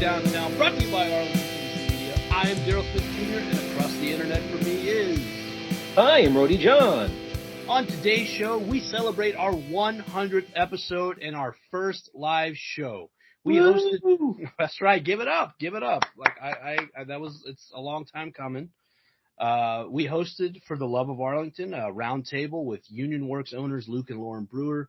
Downtown, brought to you by Arlington Media. I am Daryl Smith Jr., and across the internet for me is... Hi, I'm Rody John. On today's show, we celebrate our 100th episode and our first live show. We hosted... That's right, give it up. Like, it's a long time coming. We hosted for the Love of Arlington a roundtable with Union Worx owners Luke and Lauren Brewer,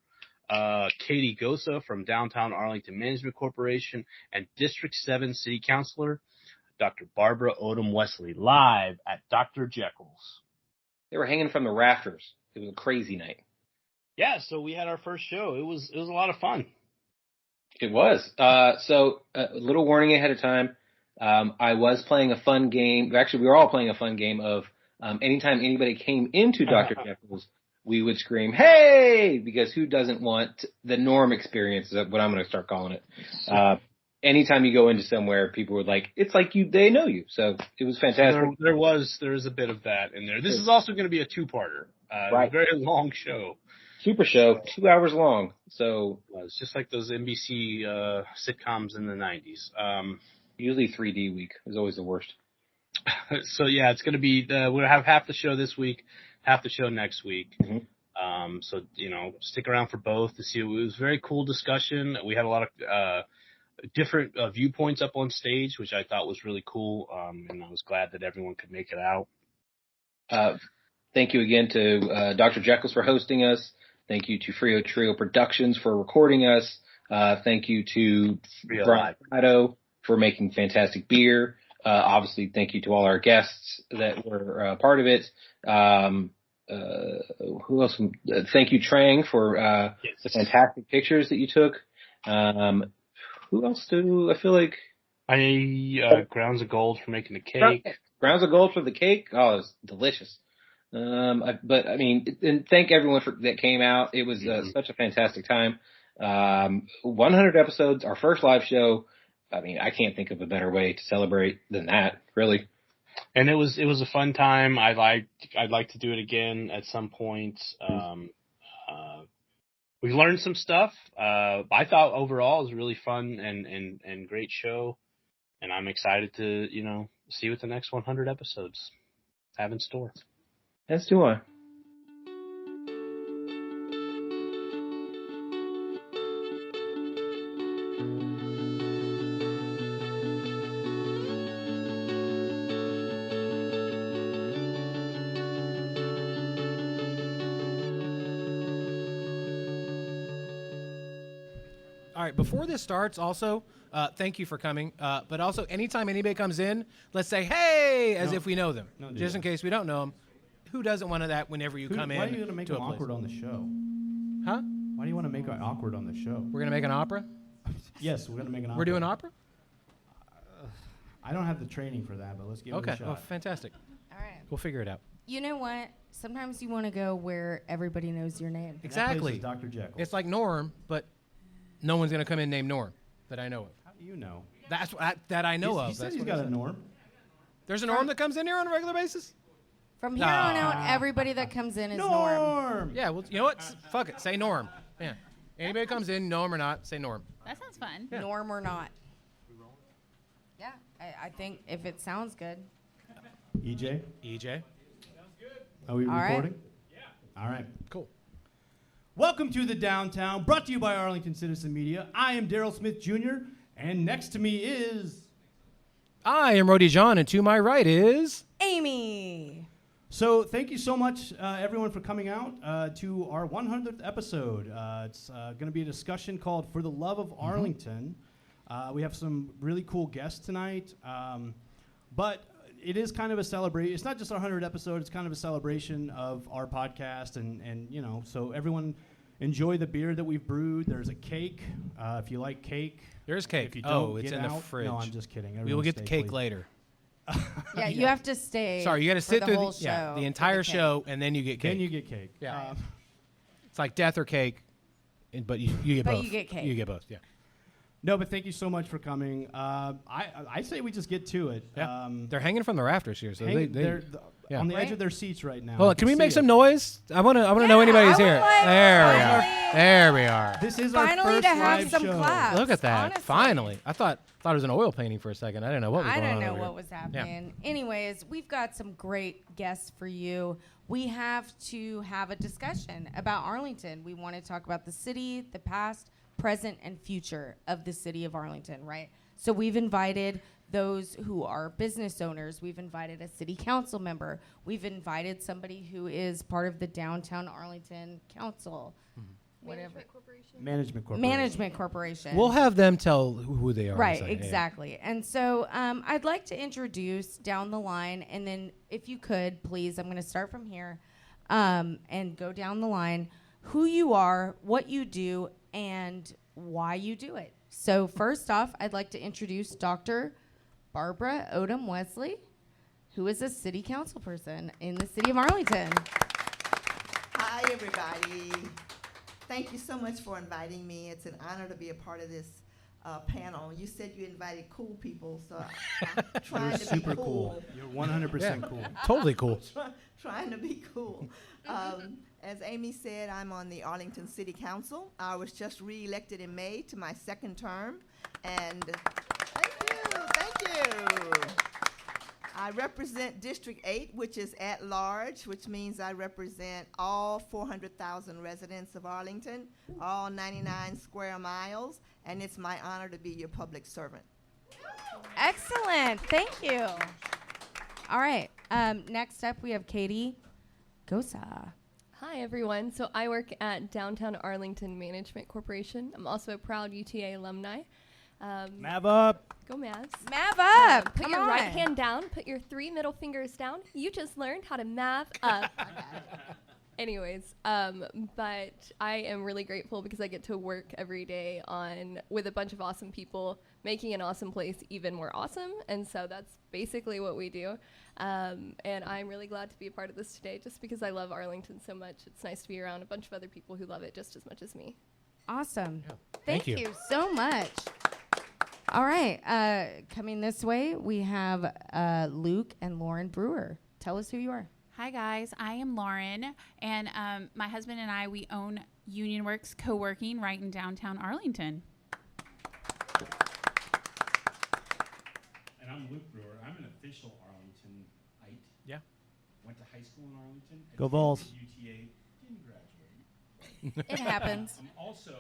Katie Gosa from Downtown Arlington Management Corporation, and District 7 City Councilor Dr. Barbara Odom Wesley, live at Dr. Jekyll's. They were hanging from the rafters. It was a crazy night. Yeah, so we had our first show. It was a lot of fun. It was. So a little warning ahead of time. I was playing a fun game. Actually, we were all playing a fun game of anytime anybody came into Dr. Jekyll's, we would scream, "Hey!" Because who doesn't want the norm experience is what I'm going to start calling it. Anytime you go into somewhere, people were like, it's like they know you. So it was fantastic. There is a bit of that in there. This is also going to be a two-parter. Right. A very long show. Super show, 2 hours long. So it's just like those NBC sitcoms in the 90s. Usually 3D week is always the worst. So yeah, it's going to be, we'll have half the show this week, half the show next week. Mm-hmm. So, stick around for both to see. It was a very cool discussion. We had a lot of different viewpoints up on stage, which I thought was really cool. And I was glad that everyone could make it out. Thank you again to Dr. Jeckyll for hosting us. Thank you to Frio Trio Productions for recording us. Thank you to Brian Prado for making fantastic beer. Obviously, thank you to all our guests that were part of it. Who else? Thank you, Trang, for the fantastic pictures that you took. Who else I feel like? Grounds of Gold for making the cake. Grounds of Gold for the cake. Oh, it was delicious. But I mean, and thank everyone that came out. It was such a fantastic time. 100 episodes, our first live show. I mean, I can't think of a better way to celebrate than that, really. And it was a fun time. I'd like to do it again at some point. We learned some stuff. I thought overall it was a really fun and great show. And I'm excited to, see what the next 100 episodes have in store. As do I. All right, before this starts, also, thank you for coming. But also, anytime anybody comes in, let's say, "Hey," as if we know them. Just in case we don't know them. Who doesn't want that whenever you come in? Why are you going to make it awkward on the show? Huh? Why do you want to make it awkward on the show? We're going to make an opera? Yes, we're going to make an opera. We're doing opera? I don't have the training for that, but let's give it a shot. Oh, fantastic. All right. We'll figure it out. You know what? Sometimes you want to go where everybody knows your name. Exactly. That place is Dr. Jeckyll. It's like Norm, but no one's going to come in named Norm that I know of. How do you know? That's that I know of. He said That's he's what got he a said. Norm. There's a Norm that comes in here on a regular basis? From here on out, everybody that comes in is Norm. Yeah, well, you know what? Fuck it. Say Norm. Yeah. Anybody comes in, Norm or not, say Norm. That sounds fun. Yeah. Norm or not. Yeah, I think if it sounds good. EJ? EJ. Sounds good. Are we All recording? right. Yeah. All right. Cool. Welcome to the Downtown, brought to you by Arlington Citizen Media. I am Daryl Smith Jr., and next to me is... I am Rody John, and to my right is... Amy. So thank you so much, everyone, for coming out to our 100th episode. It's going to be a discussion called For the Love of Arlington. We have some really cool guests tonight, but it is kind of a celebration. It's not just our 100th episode. It's kind of a celebration of our podcast, and so everyone enjoy the beer that we've brewed. There's a cake. If you like cake. There's cake. If you don't, it's in the fridge. No, I'm just kidding. We will get the cake please. later. Yeah, you have to stay. Sorry, you got to sit the through whole show the for entire the cake. show, and then you get cake. Then you get cake. Yeah. It's like death or cake, but you get But both. you get cake. You get both, yeah. No, but thank you so much for coming. I say we just get to it. Yeah. They're hanging from the rafters here, so they're on the edge of their seats right now. Well, can we make some noise? I want to know anybody's here. There we are. This is finally our first to have live some show. claps. Look at that. Honestly. Finally. I thought it was an oil painting for a second. I didn't know what was going on. I don't know over what here. was happening. Anyways, we've got some great guests for you. We have to have a discussion about Arlington. We want to talk about the city, the past, present, and future of the city of Arlington, right? So we've invited those who are business owners. We've invited a city council member. We've invited somebody who is part of the downtown Arlington council. Whatever. Management Corporation. We'll have them tell who they are. Right, exactly. And so I'd like to introduce down the line, and then if you could, please, I'm going to start from here and go down the line, who you are, what you do, and why you do it. So first off, I'd like to introduce Dr. Barbara Odom Wesley, who is a city council person in the city of Arlington. Hi, everybody. Thank you so much for inviting me. It's an honor to be a part of this panel. You said you invited cool people, so I'm trying to super be cool. You're 100% cool. Totally cool. Trying to be cool. As Amy said, I'm on the Arlington City Council. I was just re-elected in May to my second term, and thank you. I represent District 8, which is at large, which means I represent all 400,000 residents of Arlington, all 99 square miles, and it's my honor to be your public servant. Excellent. Thank you. All right. Next up, we have Katie Gosa. Hi, everyone. So I work at Downtown Arlington Management Corporation. I'm also a proud UTA alumni. Mav up. Go Mavs. Mav up. Put Come your on. right hand down. Put your 3 middle fingers down. You just learned how to Mav up. Anyways, but I am really grateful because I get to work every day with a bunch of awesome people, making an awesome place even more awesome. And so that's basically what we do. And I'm really glad to be a part of this today just because I love Arlington so much. It's nice to be around a bunch of other people who love it just as much as me. Awesome. Yeah. Thank you so much. All right. Coming this way, we have Luke and Lauren Brewer. Tell us who you are. Hi, guys. I am Lauren, and my husband and I, we own Union Worx Co-working right in downtown Arlington. And I'm Luke Brewer. I'm an official Arlingtonite. Yeah. Went to high school in Arlington. Go Vols. UTA. Didn't graduate. It happens. I'm also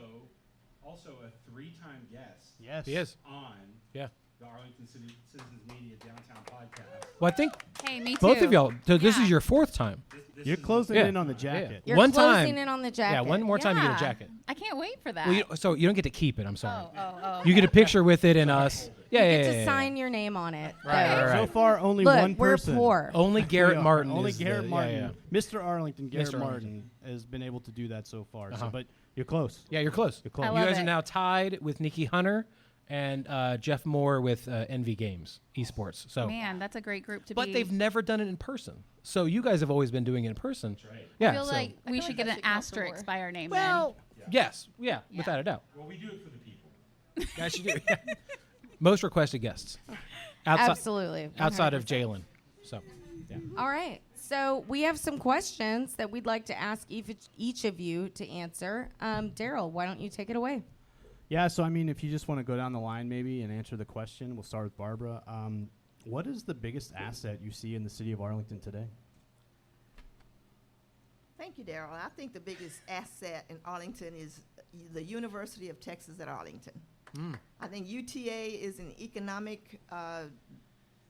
a 3-time guest. Yes. He is. On Yeah. the Arlington Citizens Media Downtown podcast. Well, I think Hey, me too. both of y'all. So this Yeah. is your 4th time. This You're is- closing Yeah. in on the jacket. You're One closing time. in on the jacket. Yeah, one more time you get a Yeah. jacket. I can't wait for that. Well, so you don't get to keep it. I'm sorry. Oh. You get a picture with it and us. Yeah, You yeah, get yeah, to yeah. sign your name on it. Right. So far, only Look, one we're person. poor. Only Garrett We are. Martin. Only is Garrett the, Martin. Yeah, Mr. Arlington, Garrett Mr. Martin, has been able to do that so far. Uh-huh. But you're close. yeah, you're close. You're close. I You love guys are it. now tied with Nikki Hunter and Jeff Moore with Envy Games Esports. So, Man, that's a great group to but be. they've never done it in person. So you guys have always been doing it in person. That's right. Yeah. I feel so- like we feel should like get that an should count for asterisk more. by our name well, yes, yeah, without a doubt. Well, we do it for the people. Guys, you do. Most requested guests. Outside, Absolutely. outside of 100%. Jalen. So, yeah. All right. So we have some questions that we'd like to ask each of you to answer. Daryl, why don't you take it away? Yeah, so I mean, if you just want to go down the line maybe and answer the question, we'll start with Barbara. What is the biggest asset you see in the city of Arlington today? Thank you, Daryl. I think the biggest asset in Arlington is the University of Texas at Arlington. I think UTA is an economic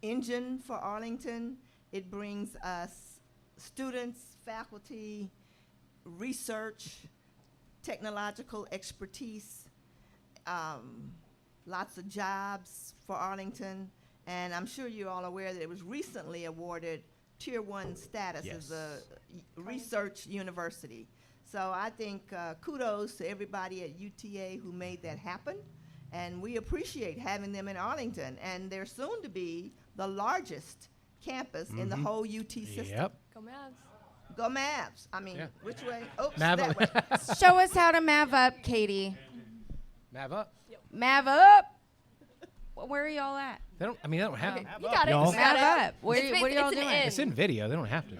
engine for Arlington. It brings us students, faculty, research, technological expertise, lots of jobs for Arlington. And I'm sure you're all aware that it was recently awarded Tier 1 status as a research university. So I think kudos to everybody at UTA who made that happen. And we appreciate having them in Arlington. And they're soon to be the largest campus in the whole UT system. Yep. Go Mavs. Go Mavs. I mean, Yeah. which way? Oops, Mav- that way. Show us how to mav up, Katie. Mav up. Mav up. Where are y'all at? They don't. I mean, they don't have Okay, to. you got it. Y'all. You got Mav it. up. What are y'all It's an doing? N. It's in video. They don't have to.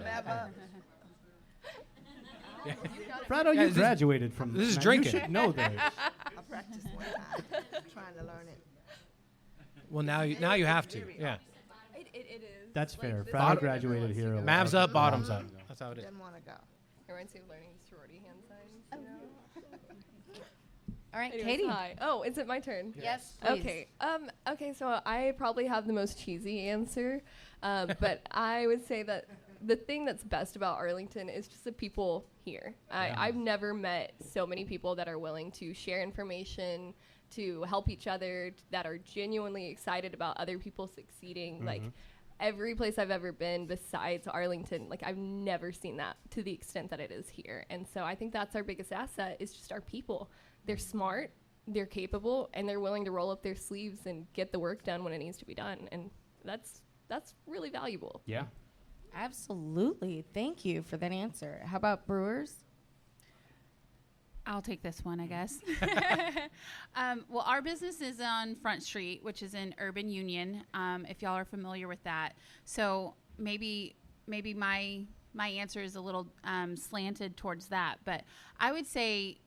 Frado, you Guys, graduated from this is now, drinking. You should know this. I practiced one time, trying to learn it. Well, now you have to. Yeah. It is. That's fair. this Frado is- graduated here. Mavs up, bottoms up. That's how it is. Didn't want to go. Reminds me of learning sorority hand signs. You know? All right, Anyways, Katie. hi. Oh, is it my turn? Yes, please. Okay. Okay. So I probably have the most cheesy answer, but I would say that the thing that's best about Arlington is just the people here. I've never met so many people that are willing to share information, to help each other, that are genuinely excited about other people succeeding. Like every place I've ever been besides Arlington, like I've never seen that to the extent that it is here. And so I think that's our biggest asset is just our people. They're smart, they're capable, and they're willing to roll up their sleeves and get the work done when it needs to be done. And that's really valuable. Yeah. Absolutely. Thank you for that answer. How about Brewers? I'll take this one, I guess. Well, our business is on Front Street, which is in Urban Union, if y'all are familiar with that. So maybe my answer is a little slanted towards that. But I would say,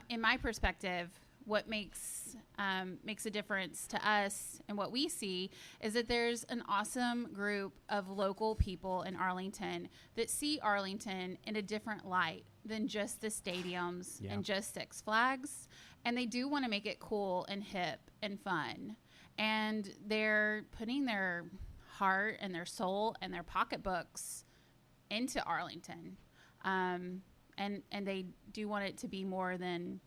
in my perspective, what makes a difference to us and what we see is that there's an awesome group of local people in Arlington that see Arlington in a different light than just the stadiums and just Six Flags. And they do want to make it cool and hip and fun. And they're putting their heart and their soul and their pocketbooks into Arlington. And they do want it to be more than,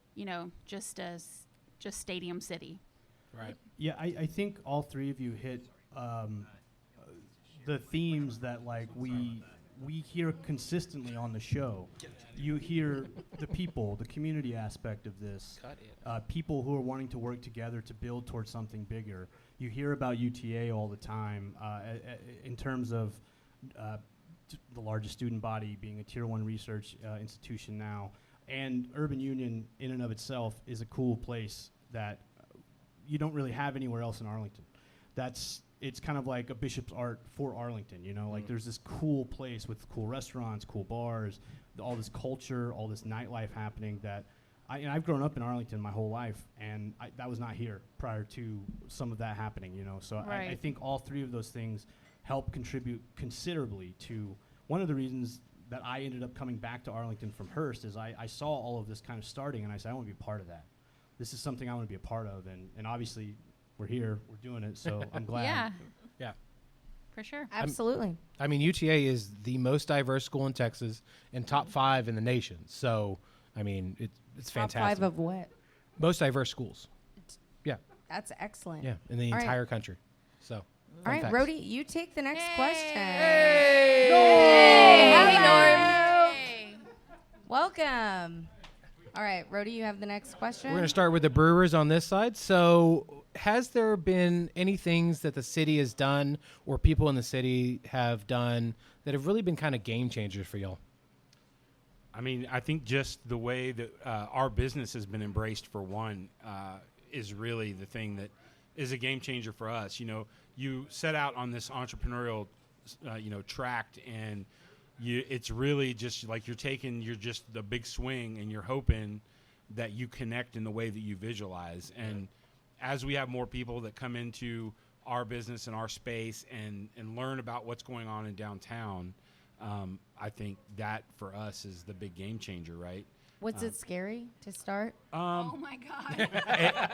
just Stadium City. Right. Yeah, I think all three of you hit the themes that we hear consistently on the show. You hear the people, the community aspect of this, people who are wanting to work together to build towards something bigger. You hear about UTA all the time in terms of the largest student body being a Tier 1 research institution now. And Urban Union in and of itself is a cool place that you don't really have anywhere else in Arlington. It's kind of like a Bishop's Art for Arlington, like there's this cool place with cool restaurants, cool bars, all this culture, all this nightlife happening that I've grown up in Arlington my whole life, and that was not here prior to some of that happening, So Right. I think all three of those things help contribute considerably to one of the reasons that I ended up coming back to Arlington from Hearst is I saw all of this kind of starting, and I said, I want to be a part of that. This is something I want to be a part of, and obviously we're here, we're doing it, so I'm glad. Yeah. Yeah. For sure. Absolutely. I mean, UTA is the most diverse school in Texas and top 5 in the nation. So, I mean, it's Top fantastic. 5 of what? Most diverse schools. Yeah. That's excellent. Yeah. In the All right. entire country. So. All right, facts. Rhodey, you take the next question. Hey! Hello. Welcome. All right, Rhodey, you have the next question. We're going to start with the Brewers on this side. So, has there been any things that the city has done or people in the city have done that have really been kind of game changers for y'all? I mean, I think just the way that our business has been embraced for one is really the thing that is a game changer for us. You set out on this entrepreneurial, tract, and it's really just like you're just the big swing, and you're hoping that you connect in the way that you visualize. And as we have more people that come into our business and our space and learn about what's going on in downtown, I think that for us is the big game changer, right? Was it scary to start? Oh my God.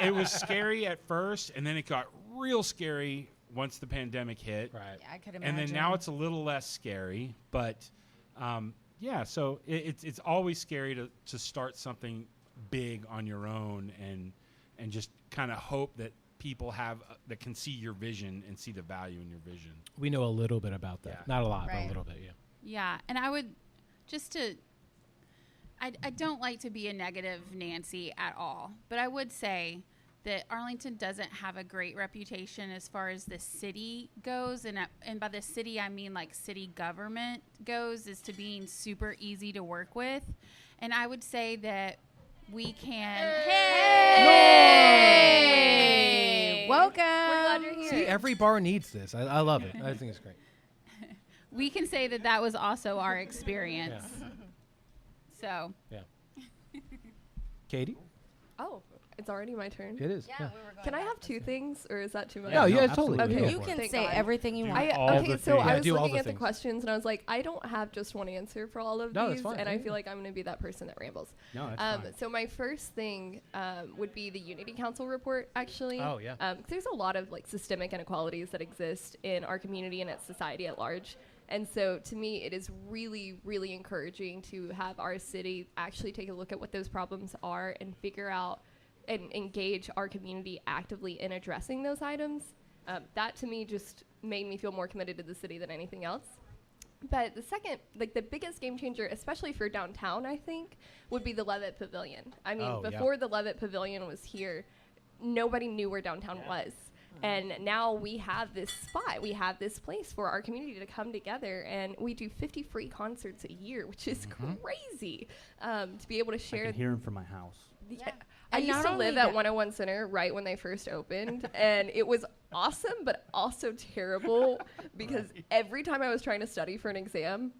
It was scary at first, and then it got real scary once the pandemic hit. Right. Yeah, I could imagine. And then now it's a little less scary, but so it's always scary to start something big on your own and just kind of hope that people that can see your vision and see the value in your vision. We know a little bit about that. Yeah. Not a lot, but Right. a little bit, yeah. Yeah, and I would I don't like to be a negative Nancy at all, but I would say that Arlington doesn't have a great reputation as far as the city goes, and by the city I mean like city government goes, is to being super easy to work with. And I would say that we can. Hey! Welcome. We're glad you're here. See, every bar needs this. I love it. I think it's great. We can say that was also our experience. So. Yeah. Katie? Oh, it's already my turn. It is. Yeah. Can I have two things, or is that too much? No, yeah, absolutely. totally. Okay. Yeah, You go for can it. say God. everything you want. Okay, so I was do all looking the at the things. questions, and I was like, I don't have just one answer for all of No, that's these, fine. and I Yeah. feel like I'm going to be that person that rambles. No, that's fine. So my first thing would be the Unity Council report, actually. Oh, yeah. 'Cause there's a lot of like systemic inequalities that exist in our community and its society at large. And so to me, it is really, really encouraging to have our city actually take a look at what those problems are and figure out and engage our community actively in addressing those items. That to me just made me feel more committed to the city than anything else. But the second, like the biggest game changer, especially for downtown, I think, would be the Levitt Pavilion. I mean, Oh, yeah. before the Levitt Pavilion was here, nobody knew where downtown was. And now we have this spot, we have this place for our community to come together, and we do 50 free concerts a year, which is crazy to be able to I share. can hear him from my house. Yeah. I And used not to only live at that- 101 Center right when they first opened, and it was awesome, but also terrible because every time I was trying to study for an exam,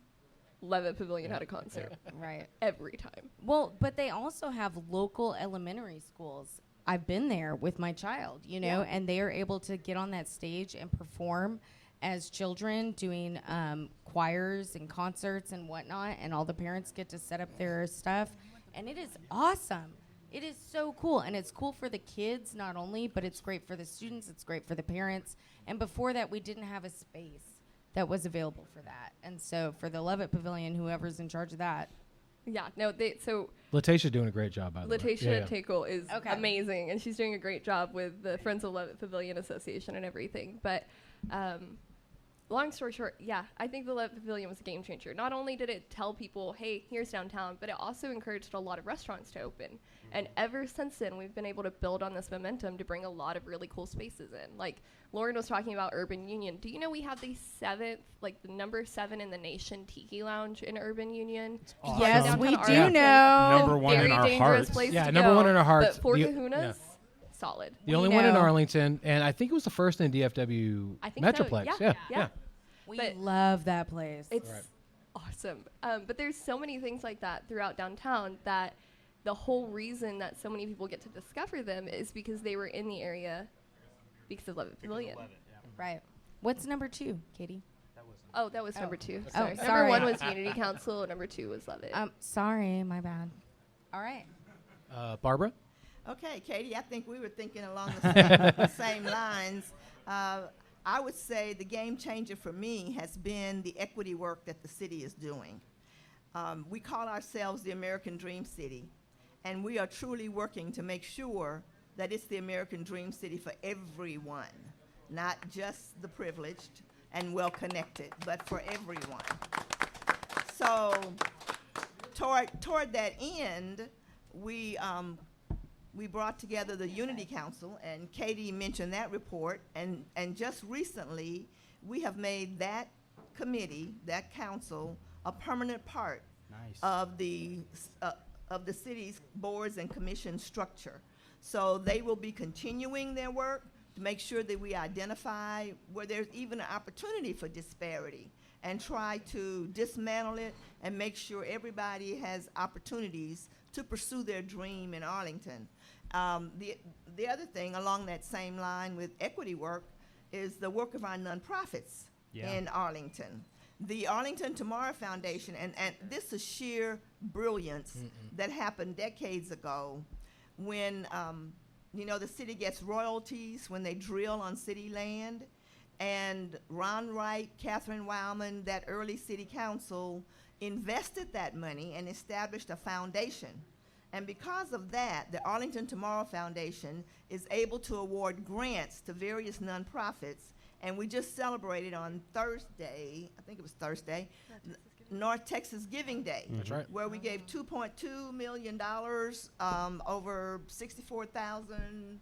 Levitt Pavilion had a concert. Right. Every time. Well, but they also have local elementary schools. I've been there with my child, you know, and they are able to get on that stage and perform as children doing choirs and concerts and whatnot, and all the parents get to set up their stuff, and it is awesome. It is so cool, and it's cool for the kids not only, but it's great for the students, it's great for the parents, and before that we didn't have a space that was available for that, and so for the Levitt Pavilion, whoever's in charge of that. Yeah, no, so Letitia's doing a great job, by the way. Letitia Tickle is Okay. amazing, and she's doing a great job with the Friends of Levitt Pavilion Association and everything. But long story short, yeah, I think the Levitt Pavilion was a game changer. Not only did it tell people, hey, here's downtown, but it also encouraged a lot of restaurants to open. And ever since then, we've been able to build on this momentum to bring a lot of really cool spaces in. Like Lauren was talking about Urban Union. Do you know we have the number 7 in the nation Tiki Lounge in Urban Union? awesome. Yes, Downtown we do Arlington. know. Number one Very in our dangerous hearts. place Yeah, to number go, one in our hearts. But Four The- Kahunas, solid. The only We one in know. Arlington, and I think it was the first in DFW I think so, Metroplex. yeah. Yeah. Yeah. We But love that place. It's Right. awesome. But there's so many things like that throughout downtown that the whole reason that so many people get to discover them is because they were in the area because of Levitt Pavilion. right. What's number 2, Katie? Oh, that was number 2. Oh, Sorry. sorry. Number 1 was Unity Council. Number 2 was Levitt. Sorry, my bad. All right. Barbara? Okay, Katie, I think we were thinking along the same lines. I would say the game changer for me has been the equity work that the city is doing. We call ourselves the American Dream City, and we are truly working to make sure that it's the American Dream City for everyone, not just the privileged and well-connected, but for everyone. So toward that end, we brought together the Unity Council, and Katie mentioned that report, and just recently, we have made that committee, that council, a permanent part of the city's boards and commission structure. So they will be continuing their work to make sure that we identify where there's even an opportunity for disparity and try to dismantle it and make sure everybody has opportunities to pursue their dream in Arlington. The other thing along that same line with equity work is the work of our nonprofits in Arlington. The Arlington Tomorrow Foundation, and this is sheer brilliance that happened decades ago when, the city gets royalties when they drill on city land. And Ron Wright, Catherine Wildman, that early city council invested that money and established a foundation. And because of that, the Arlington Tomorrow Foundation is able to award grants to various nonprofits. And we just celebrated on Thursday, I think it was Thursday, North Texas Giving Day. That's right. Where we gave $2.2 million, over 64,000.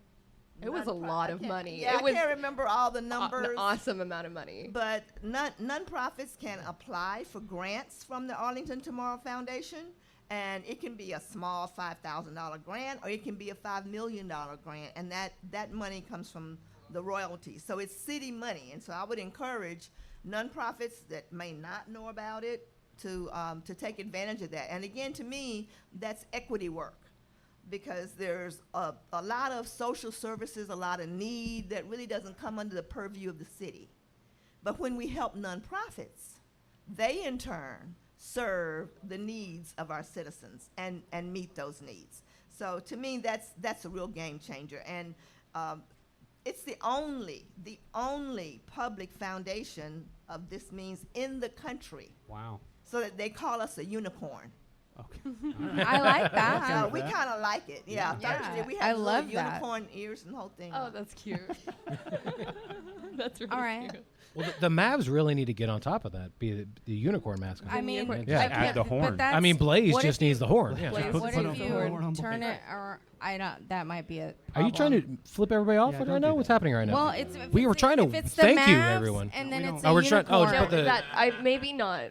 It was a lot of money. Yeah, It was I can't remember all the numbers. an awesome amount of money. But nonprofits can apply for grants from the Arlington Tomorrow Foundation, And it can be a small $5,000 grant, or it can be a $5 million grant, and that money comes from the royalties. So it's city money, and so I would encourage nonprofits that may not know about it to take advantage of that. And again, to me, that's equity work, because there's a lot of social services, a lot of need that really doesn't come under the purview of the city. But when we help nonprofits, they in turn serve the needs of our citizens and meet those needs. So to me, that's a real game changer. And it's the only public foundation of this means in the country. Wow. So that they call us a unicorn. Okay. I like that. So we kind of like it. Yeah. Thursday we I have love little that. unicorn ears and the whole thing. Oh, that's cute. That's really All right. cute. Well, the Mavs really need to get on top of that. Be the unicorn mascot. I mean, Unicorn. Yeah. Just add the horn. But that's, I mean, Blaze what just if you- needs the horn. Yeah. Blaze. Put What a if horn you on turn Blaze. it, or I don't? That might be a. Are you problem. trying to flip everybody off Yeah, right don't now? do What's that. happening right now? Well, it's We were trying to if it's the thank you, Mavs, everyone. And then We it's don't- Oh, a we're trying- oh, unicorn. it's No, put the- that maybe not.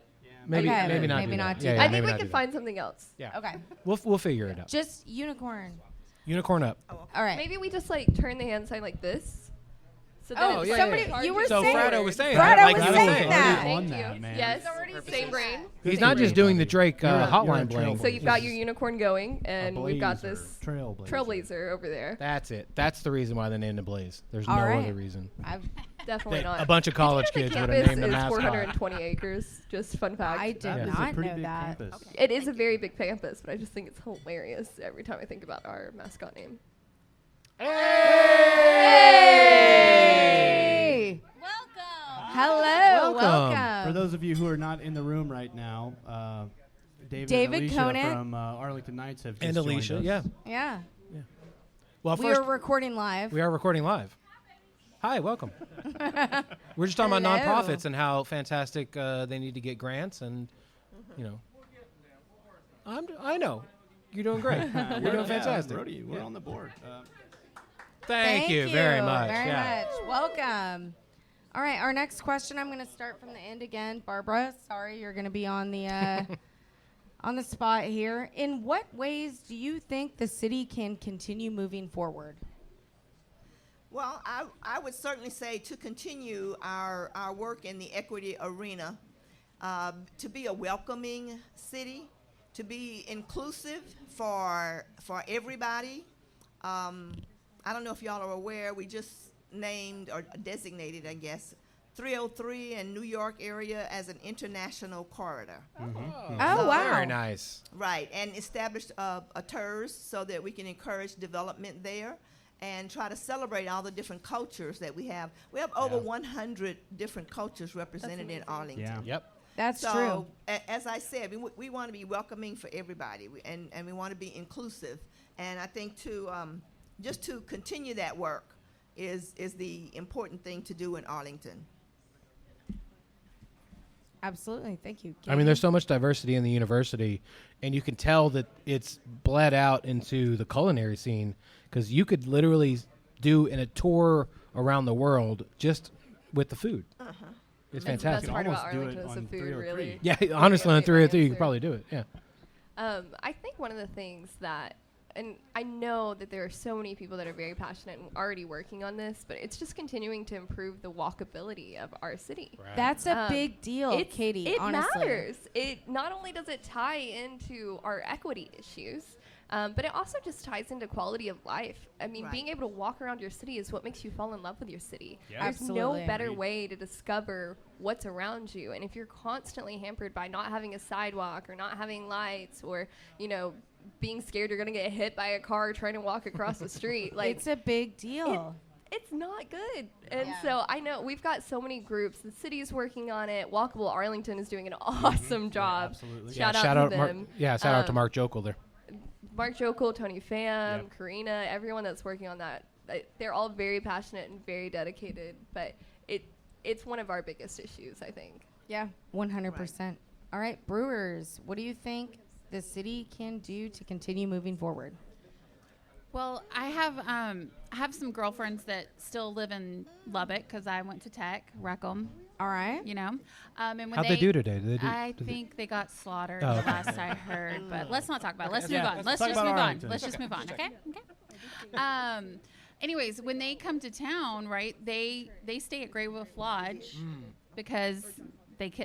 Maybe Okay, maybe not. maybe do not that. do Yeah, that. yeah, I think maybe we not can do find something else. that. Yeah. Okay, We'll figure it out. just unicorn. Unicorn up. All right. Maybe we just like turn the hand sign like this. So then Oh, it's yeah, like somebody, hard you to were So saying. Frado was saying Frado that. Like was he saying that. On Thank that, you. man. Yes. He's already Same saying brain. He's not just doing the Drake You're a- hotline you're a bling. So you've got your unicorn going, and we've got this trailblazer over there. That's it. That's the reason why they named it Blaze. There's All no right. other reason. I've, Definitely not. A bunch of college The kids would have campus named the is mascot. 420 acres. Just fun fact. I did That is a not pretty know big that. campus. It is a very big campus, but I just think it's hilarious every time I think about our mascot name. Hey! Hello, welcome. For those of you who are not in the room right now, David David and Alicia Conant. from Arlington Knights have just And joined Alicia, us. yeah. Yeah, Well, we first are recording live. we are recording live. Hi, welcome. We're just talking about Hello. nonprofits and how fantastic they need to get grants, and you know, I know you're doing great. You're doing fantastic. Brody, we're on the board. Thank you very much. Very Yeah. much. Welcome. All right, our next question. I'm going to start from the end again. Barbara, sorry, you're going to be on the on the spot here. In what ways do you think the city can continue moving forward? Well, I would certainly say to continue our work in the equity arena, to be a welcoming city, to be inclusive for everybody. I don't know if y'all are aware, we just named or designated, I guess, 303 in New York area as an international corridor. Oh, wow. Very nice. Right, and established a TERS so that we can encourage development there and try to celebrate all the different cultures that we have. We have over 100 different cultures represented in Arlington. Yeah. Yep. That's So, true. as I said, we want to be welcoming for everybody, and we want to be inclusive. And I think just to continue that work is the important thing to do in Arlington. Absolutely. Thank you. I mean, there's so much diversity in the university, and you can tell that it's bled out into the culinary scene, because you could literally do in a tour around the world just with the food. Uh-huh. It's That's fantastic. the best part about Almost do Arlington it is the on food, 303. really. Yeah, honestly, on Really 303, you answer. could probably do it. Yeah. I think one of the things that, and I know that there are so many people that are very passionate and already working on this, but it's just continuing to improve the walkability of our city. That's a big deal, Katie, It honestly. matters. It not only does it tie into our equity issues, but it also just ties into quality of life. I mean, Right. being able to walk around your city is what makes you fall in love with your city. Yeah. There's Absolutely. no better way to discover what's around you. And if you're constantly hampered by not having a sidewalk or not having lights or, being scared you're going to get hit by a car trying to walk across the street, like It's a big deal. it's not good. And Yeah. so I know we've got so many groups. The city's working on it. Walkable Arlington is doing an awesome job. absolutely. Shout Yeah, out to Mark, them. shout out to Mark Jeckyll there. Mark Jeckyll, Tony Pham, Yep. Karina, everyone that's working on that. They're all very passionate and very dedicated, but it's one of our biggest issues, I think. Yeah, 100%. All right, Brewers, what do you think the city can do to continue moving forward? Well, I have some girlfriends that still live in Lubbock because I went to Tech, Rackham, All right. You know, and when How'd they do today? I think they got slaughtered. Oh, the okay. last I heard, but let's not talk about it. Let's Yeah, move on. let's Let's talk just about move on. Arlington. Let's just move on. Okay. Okay. Anyways, when they come to town, right? They stay at Grey Wolf Lodge because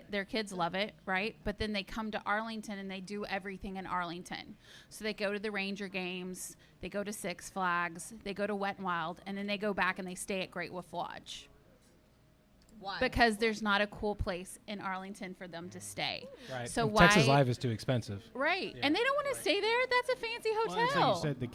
their kids love it, right? But then they come to Arlington and they do everything in Arlington. So they go to the Ranger games, they go to Six Flags, they go to Wet and Wild, and then they go back and they stay at Great Wolf Lodge. Why? Because there's not a cool place in Arlington for them to stay. Right. So And why? Texas Live is too expensive. Right, and they don't want to stay there. That's a fancy Well, and hotel. so you said the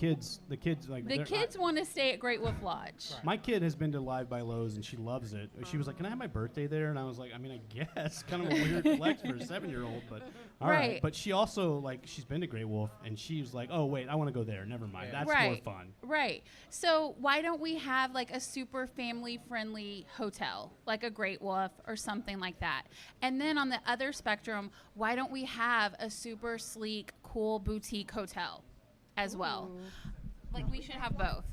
kids like The they're- kids want to stay at Great Wolf Lodge. My kid has been to Live by Lowe's and she loves it. She was like, "Can I have my birthday there?" And I was like, "I mean, I guess." Kind of a weird flex for a 7-year-old, but all right. Right. But she also she's been to Great Wolf and she was like, "Oh wait, I want to go there. Never mind. That's more Right. fun." Right. So why don't we have like a super family-friendly hotel, like a Great Wolf or something like that? And then on the other spectrum, why don't we have a super sleek, cool boutique hotel as well? Like we should have both.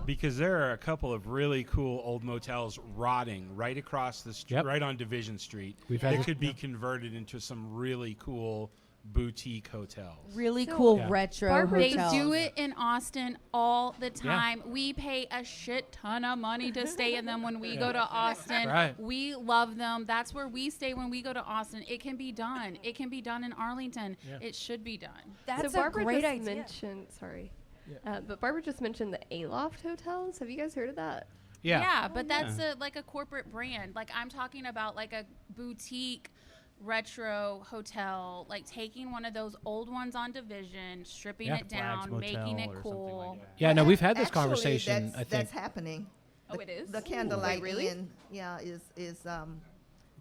Because there are a couple of really cool old motels rotting right across the street, Yep. right on Division Street. We've had that this- could be converted into some really cool boutique hotels. Really So- cool Yeah. retro They hotels. do it in Austin all the time. We pay a shit ton of money to stay in them when we go to Austin. Right. We love them. That's where we stay when we go to Austin. It can be done. It can be done in Arlington. Yeah. It should be done. That's so a Barbara great just idea. mentioned, but Barbara just mentioned the Aloft hotels. Have you guys heard of that? Yeah. But that's like a corporate brand. Like I'm talking about like a boutique retro hotel, like taking one of those old ones on Division, stripping Yeah. it down, Flags making it Motel or cool. something like that. Yeah, no, we've had this Actually, conversation, That's, I think. that's happening. Oh, it is? The Candlelight really? Inn, is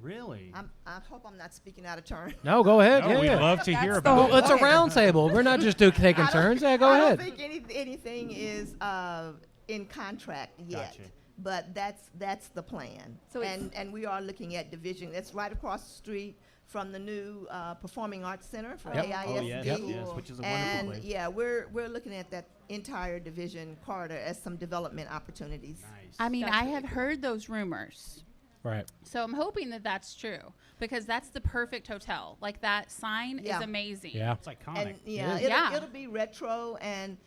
Really? I hope I'm not speaking out of turn. No, go ahead. No, we'd yeah. love to hear Oh, about it. it's a round table. We're not just taking turns. Yeah, go I ahead. don't think anything is in contract yet. Gotcha. But that's the plan. So it's- and we are looking at Division. That's right across the street from the new Performing Arts Center for Yep. AISD. Oh yes, yes, which is a wonderful And place. yeah, we're looking at that entire Division corridor as some development opportunities. Nice. I mean, That's I really have cool. heard those rumors. Right. So I'm hoping that that's true because that's the perfect hotel. Like that sign Yeah. is amazing. Yeah. It's iconic. And yeah, is. Yeah. it'll be retro. And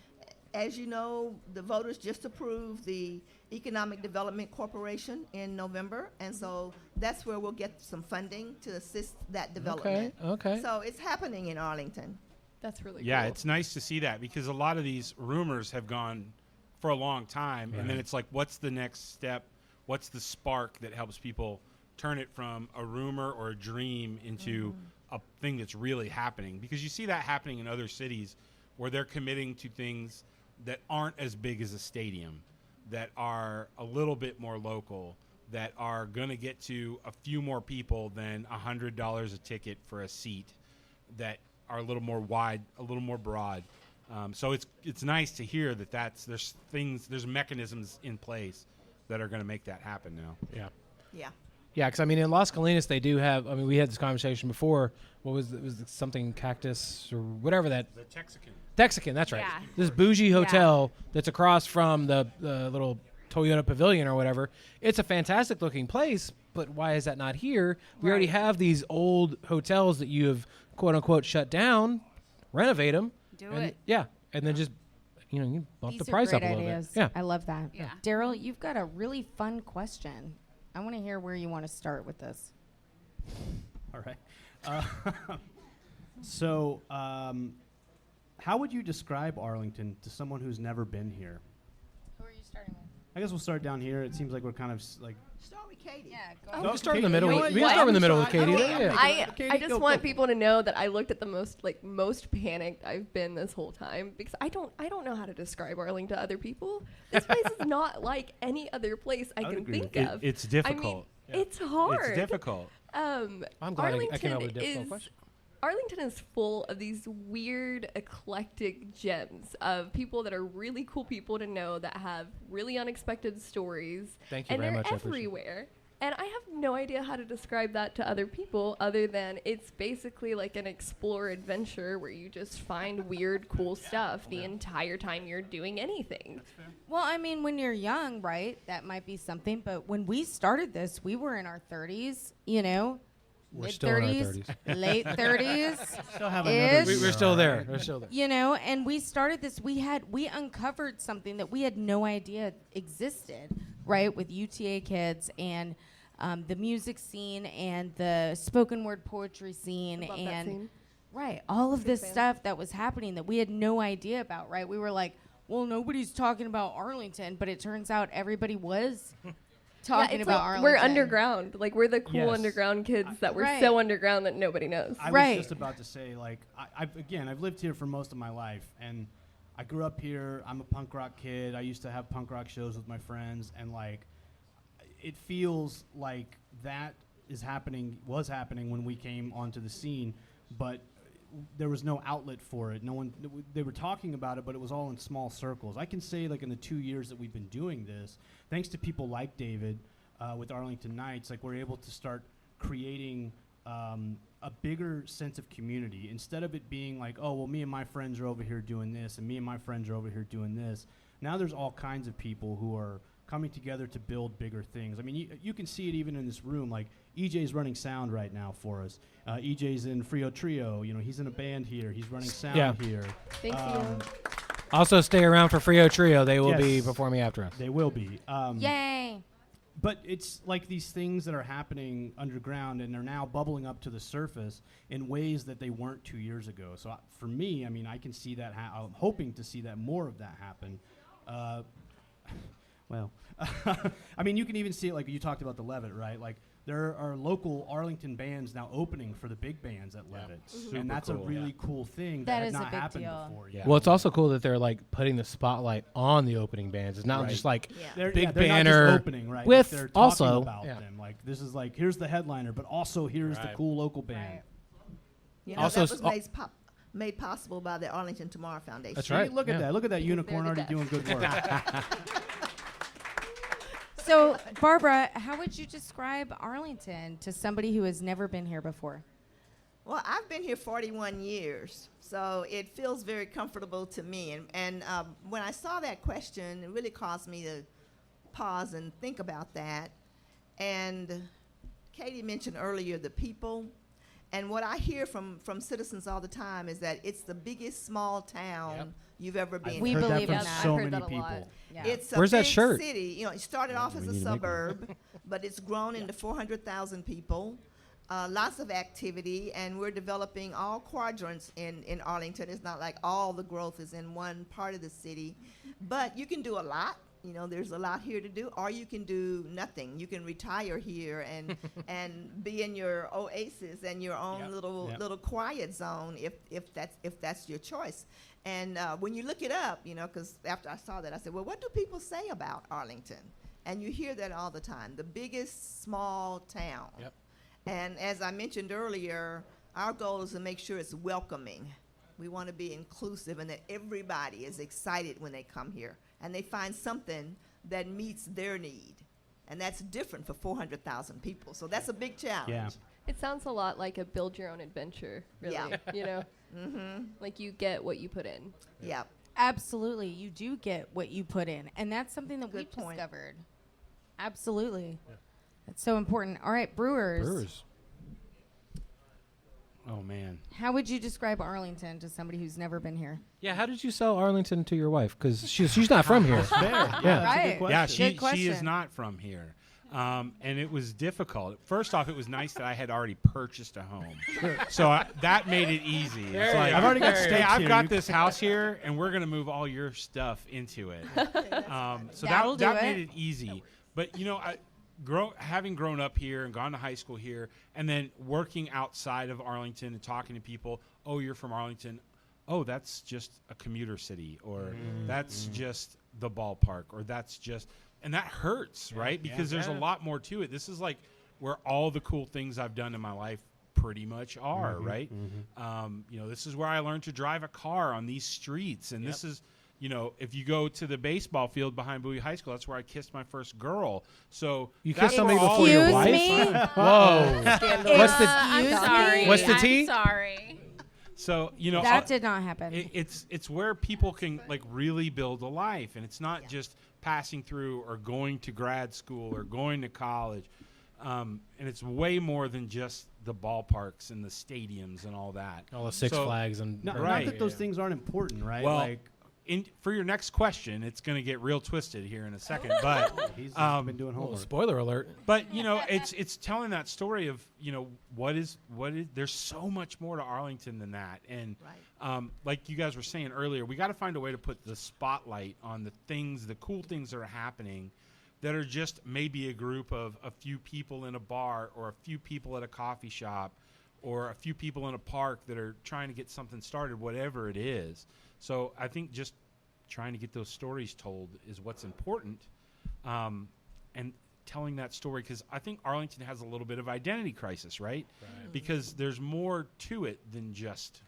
as you know, the voters just approved the Economic Development Corporation in November, and so that's where we'll get some funding to assist that development. Okay. So it's happening in Arlington. That's really Yeah, cool. it's nice to see that because a lot of these rumors have gone for a long time, and then Right. it's like, what's the next step? What's the spark that helps people turn it from a rumor or a dream into a thing that's really happening? Because you see that happening in other cities where they're committing to things that aren't as big as a stadium, that are a little bit more local, that are going to get to a few more people than $100 a ticket for a seat, that are a little more wide, a little more broad. So it's nice to hear that there's mechanisms in place that are going to make that happen now. Yeah. Yeah. Yeah, because I mean, in Las Colinas, they do have. I mean, we had this conversation before. What was it? Was it something cactus or whatever that? The Texican. Texican. That's right. Yeah. This bougie hotel that's across from the little Toyota Pavilion or whatever. It's a fantastic looking place, but why is that not here? We already have these old hotels that you have quote unquote shut down. Renovate them. Do and, it. Yeah, and then just you bump These the are price great up a little ideas. bit. Yeah. I love that. Yeah. Daryl, you've got a really fun question. I want to hear where you want to start with this. All right. So, how would you describe Arlington to someone who's never been here? Who are you starting with? I guess we'll start down here. It seems like we're kind of like. Start with Katie. Yeah, go We ahead. can start in the Katie, middle. you know with- what? We can Yeah, start in the I'm middle with sorry. Katie. Okay, Yeah. Katie, I just go, want go. people to know that I looked at the most panicked I've been this whole time because I don't know how to describe Arlington to other people. This place is not like any other place I would can agree think with of. It's I difficult. mean, it's hard. It's difficult. I'm glad I came up with a difficult is- question. Arlington is full of these weird, eclectic gems of people that are really cool people to know that have really unexpected stories. Thank you and very they're much. I appreciate it. everywhere. And I have no idea how to describe that to other people other than it's basically like an explore adventure where you just find weird, cool stuff the entire time you're doing anything. Well, I mean, when you're young, right, that might be something. But when we started this, we were in our 30s, you know, We're still in our 30s, 30s. late 30s. Still have another Ish. We're still there. We're still there. You know, and we started this. We uncovered something that we had no idea existed, right? With UTA kids and the music scene and the spoken word poetry scene I love that and scene. right, all of this fan. stuff that was happening that we had no idea about. Right, we were like, well, nobody's talking about Arlington, but it turns out everybody was talking it's about like Arlington. we're underground. Like we're the cool Yes. underground kids that were Right. so underground that nobody knows. I Right. was just about to say, like, I've lived here for most of my life, and I grew up here. I'm a punk rock kid. I used to have punk rock shows with my friends, and like, it feels like that was happening when we came onto the scene, but there was no outlet for it. No one, they were talking about it, but it was all in small circles. I can say, like, in the 2 years that we've been doing this, thanks to people like David with Arlington Nights, like, we're able to start creating a bigger sense of community. Instead of it being like, oh, well, me and my friends are over here doing this, and me and my friends are over here doing this. Now there's all kinds of people who are coming together to build bigger things. I mean, you can see it even in this room. Like, EJ's running sound right now for us. EJ's in Frio Trio. You know, he's in a band here. He's running sound here. Thanks, Ian. Also, stay around for Frio Trio. They will be Yes. performing after us. They will be. Yay! But it's like these things that are happening underground, and they're now bubbling up to the surface in ways that they weren't 2 years ago. So for me, I mean, I can see that. I'm hoping to see that more of that happen. Well, I mean, you can even see it, like you talked about the Levitt, right? Like, there are local Arlington bands now opening for the big bands at Levitt. And that's cool. a really cool thing That that had is a not big happened deal. before. Yeah. Well, it's also cool that they're like putting the spotlight on the opening bands. It's not Right. just like Yeah. They're, big they're banner not just opening, right? with They're talking also about yeah. them. Like, this is like, here's the headliner, but also here's the Right. cool local band. Right. You know, Also that was made possible by the Arlington Tomorrow Foundation. That's See, right. look at Yeah. that. Look at that Because unicorn they're the already doing good work. So, Barbara, how would you describe Arlington to somebody who has never been here before? Well, I've been here 41 years, so it feels very comfortable to me. And when I saw that question, it really caused me to pause and think about that. And Katie mentioned earlier the people. And what I hear from citizens all the time is that it's the biggest small town you've ever been We I've heard believe that in from that. so I've heard many that a lot. people. Yeah. It's a Where's big that shirt? city. You know, it started off as we a need to make one. suburb, but it's grown into 400,000 people. Lots of activity, and we're developing all quadrants in Arlington. It's not like all the growth is in one part of the city, but you can do a lot. You know, there's a lot here to do, or you can do nothing. You can retire here and and be in your oasis and your own little quiet zone if that's your choice. And when you look it up, you know, because after I saw that, I said, well, what do people say about Arlington? And you hear that all the time. The biggest small town. Yep. And as I mentioned earlier, our goal is to make sure it's welcoming. We want to be inclusive and that everybody is excited when they come here and they find something that meets their need. And that's different for 400,000 people. So that's a big challenge. Yeah. It sounds a lot like a build your own adventure, really. Yeah. You know? Mm-hmm. Like you get what you put in. Yeah. Absolutely. You do get what you put in. And that's something that Good we've point. discovered. Absolutely. That's so important. All right, Brewers. Oh man. How would you describe Arlington to somebody who's never been here? Yeah, how did you sell Arlington to your wife? Because she's not from here. Fair. Yeah, that's a good Right. question. Yeah, Good she is question. not from here. And it was difficult. First off, it was nice that I had already purchased a home. So that made it easy. It's like, I've already got hey, stakes I've here. got this house here, and we're going to move all your stuff into it. So That'll that do made it. it easy. But, you know, having grown up here and gone to high school here, and then working outside of Arlington and talking to people, oh, you're from Arlington. Oh, that's just a commuter city, or that's just the ballpark, or that's just... And that hurts, right? Because there's a lot more to it. This is like where all the cool things I've done in my life pretty much are, right? You know, this is where I learned to drive a car on these streets, and this is, if you go to the baseball field behind Bowie High School, that's where I kissed my first girl. So you that's kissed somebody all- before your wife? Excuse me? Whoa. I'm sorry. What's the tea? I'm sorry. So That did not happen. it's where people can like really build a life, and it's not just passing through or going to grad school or going to college, and it's way more than just the ballparks and the stadiums and all that. All the Six Flags and Not Right. that those things aren't important, right? Well, like for your next question, it's going to get real twisted here in a second, but he's been doing Oh, homework. spoiler alert. but it's telling that story of what is there's so much more to Arlington than that, and like you guys were saying earlier, we got to find a way to put the spotlight on the cool things that are happening that are just maybe a group of a few people in a bar or a few people at a coffee shop or a few people in a park that are trying to get something started, whatever it is. So I think just trying to get those stories told is what's important, and telling that story, because I think Arlington has a little bit of identity crisis, right? Because there's more to it than just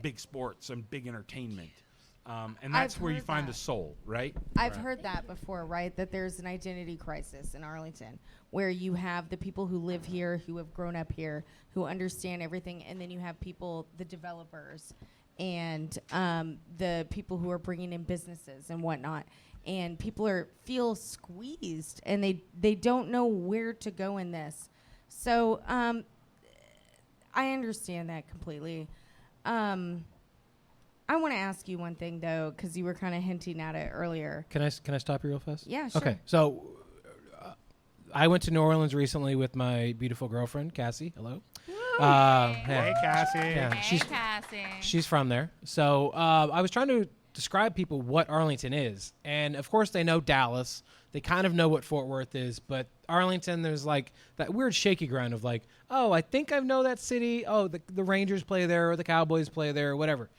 big sports and big entertainment. And that's I've where you heard find that. the soul, right? I've heard that before, right? That there's an identity crisis in Arlington where you have the people who live here, who have grown up here, who understand everything, and then you have people, the developers, and the people who are bringing in businesses and whatnot. And people feel squeezed, and they don't know where to go in this. So I understand that completely. I want to ask you one thing, though, because you were kind of hinting at it earlier. Can I stop you real fast? Yeah, sure. Okay, so I went to New Orleans recently with my beautiful girlfriend, Cassie. Hello. Hey, Cassie. Yeah, Hey, Cassie. she's from there. So I was trying to describe people what Arlington is. And, of course, they know Dallas. They kind of know what Fort Worth is. But Arlington, there's like that weird shaky ground of like, oh, I think I know that city. Oh, the Rangers play there or the Cowboys play there or whatever.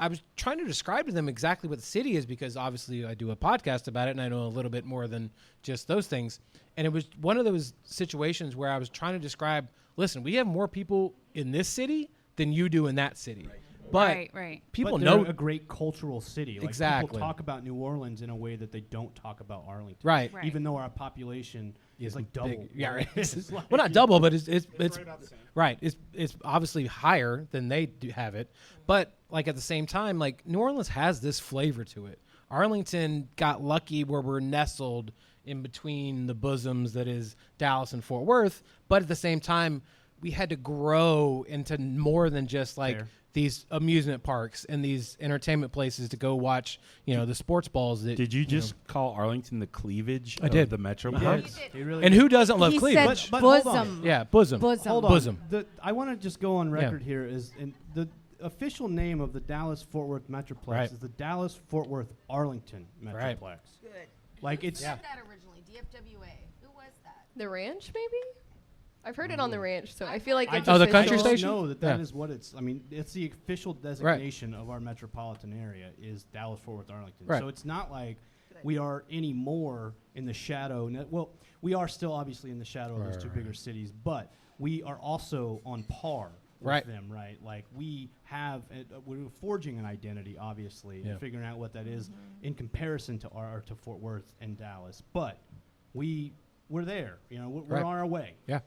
I was trying to describe to them exactly what the city is because obviously I do a podcast about it and I know a little bit more than just those things. And it was one of those situations where I was trying to describe, listen, we have more people in this city than you do in that city. But people but know a great cultural city. Like exactly. People talk about New Orleans in a way that they don't talk about Arlington. Right. Even though our population is like double. Big. Yeah, right. It's like well, not double, but it's right. It's obviously higher than they do have it. But like at the same time, like New Orleans has this flavor to it. Arlington got lucky where we're nestled in between the bosoms that is Dallas and Fort Worth. But at the same time, we had to grow into more than just like these amusement parks and these entertainment places to go watch, the sports balls. That, Did you just call Arlington the cleavage of did. the Metroplex? Really and did. who doesn't love He cleavage? said But hold on. bosom. Yeah, bosom. Hold on. Bosom. I want to just go on record here is the official name of the Dallas-Fort Worth Metroplex is the Dallas-Fort Worth Arlington Metroplex. Good. Like it's Who said that originally? DFWA. Who was that? The ranch, maybe? I've heard it on the ranch, so I feel like it's the official. country I station? know that is what it's. I mean, it's the official designation of our metropolitan area is Dallas-Fort Worth Arlington. Right. So it's not like we are any more in the shadow. Well, we are still obviously in the shadow of those two bigger cities, but we are also on par with them, right? Like we have, we're forging an identity, obviously, and figuring out what that is in comparison to Fort Worth and Dallas. But we're there. We're on our way. Yeah.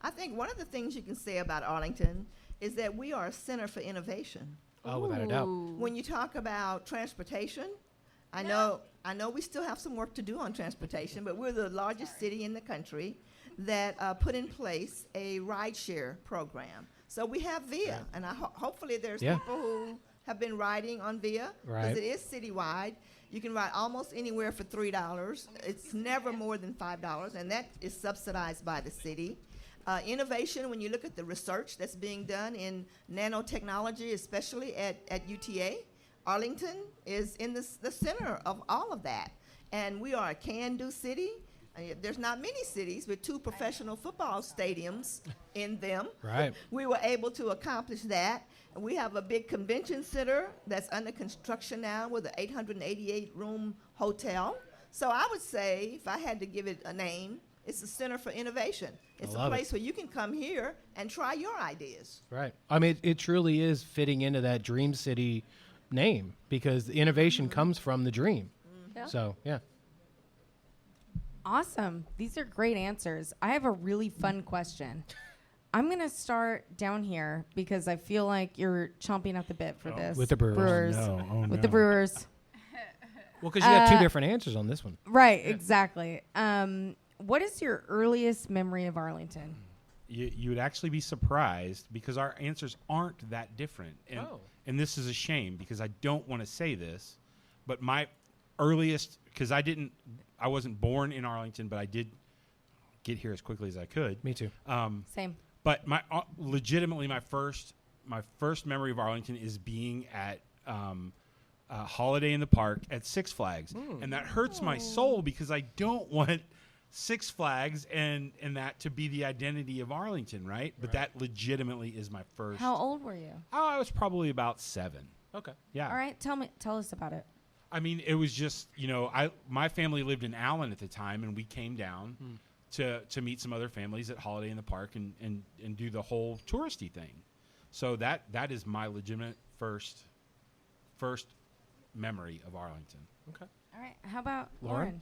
I think one of the things you can say about Arlington is that we are a center for innovation. Oh, without a doubt. When you talk about transportation, I know we still have some work to do on transportation, but we're the largest city in the country that put in place a rideshare program. So we have VIA, and hopefully there's people who have been riding on VIA because it is citywide. You can ride almost anywhere for $3. It's never more than $5, and that is subsidized by the city. Innovation, when you look at the research that's being done in nanotechnology, especially at UTA, Arlington is in the center of all of that. And we are a can-do city. There's not many cities with 2 professional football stadiums in them. Right. We were able to accomplish that. And we have a big convention center that's under construction now with an 888-room hotel. So I would say, if I had to give it a name, it's a center for innovation. It's a place where you can come here and try your ideas. Right. I mean, it truly is fitting into that dream city, name because the innovation comes from the dream. Yeah. So, yeah. Awesome. These are great answers. I have a really fun question. I'm going to start down here because I feel like you're chomping at the bit for this. With the Brewers. With the Brewers. Well, because you got two different answers on this one. Right, exactly. What is your earliest memory of Arlington? You would actually be surprised because our answers aren't that different. And this is a shame because I don't want to say this, but my earliest, because I wasn't born in Arlington, but I did get here as quickly as I could. Me too. Same. But legitimately my first memory of Arlington is being at Holiday in the Park at Six Flags, and that hurts my soul because I don't want Six Flags and that to be the identity of Arlington, right? But that legitimately is my first. How old were you? Oh, I was probably about 7. Okay. Yeah. All right, tell us about it. I mean, it was just, my family lived in Allen at the time, and we came down to meet some other families at Holiday in the Park and do the whole touristy thing. So that is my legitimate first memory of Arlington. Okay. All right, how about Lauren? Lauren?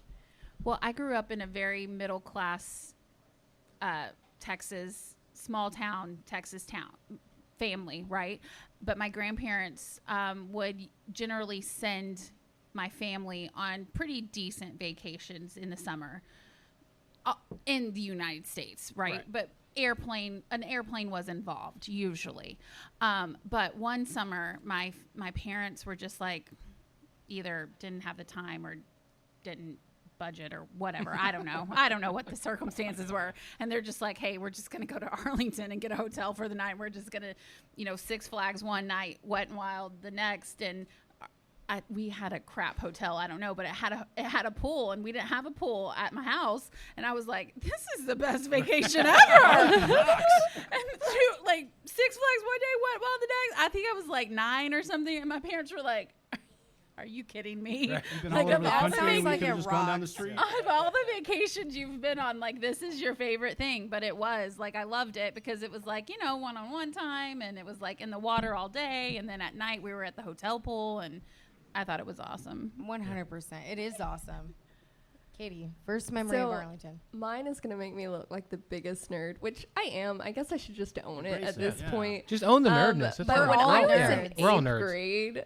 Well, I grew up in a very middle class Texas, small town, Texas town family, right? But my grandparents would generally send my family on pretty decent vacations in the summer in the United States, right? But an airplane was involved usually. But one summer, my parents were just like, either didn't have the time or didn't budget or whatever. I don't know. I don't know what the circumstances were. And they're just like, hey, we're just going to go to Arlington and get a hotel for the night. We're just going to, Six Flags one night, Wet and Wild the next. And we had a crap hotel. I don't know, but it had a pool, and we didn't have a pool at my house. And I was like, this is the best vacation ever. And like Six Flags one day, Wet and Wild the next. I think I was like 9 or something. And my parents were like, are you kidding me? Right. You've been Like, all over the of all country the and we like could have it just gone down the rocks. street. Of all the vacations you've been on, like, this is your favorite thing. But it was like, I loved it because it was like, one-on-one time, and it was like in the water all day, and then at night we were at the hotel pool, and I thought it was awesome. 100%. It is awesome. Katie, first memory of Arlington. Mine is going to make me look like the biggest nerd, which I am. I guess I should just own it at Embrace this it, yeah. point. Just own the nerdness. That's But fine. when all I was nerds. in We're all 8th nerds. grade,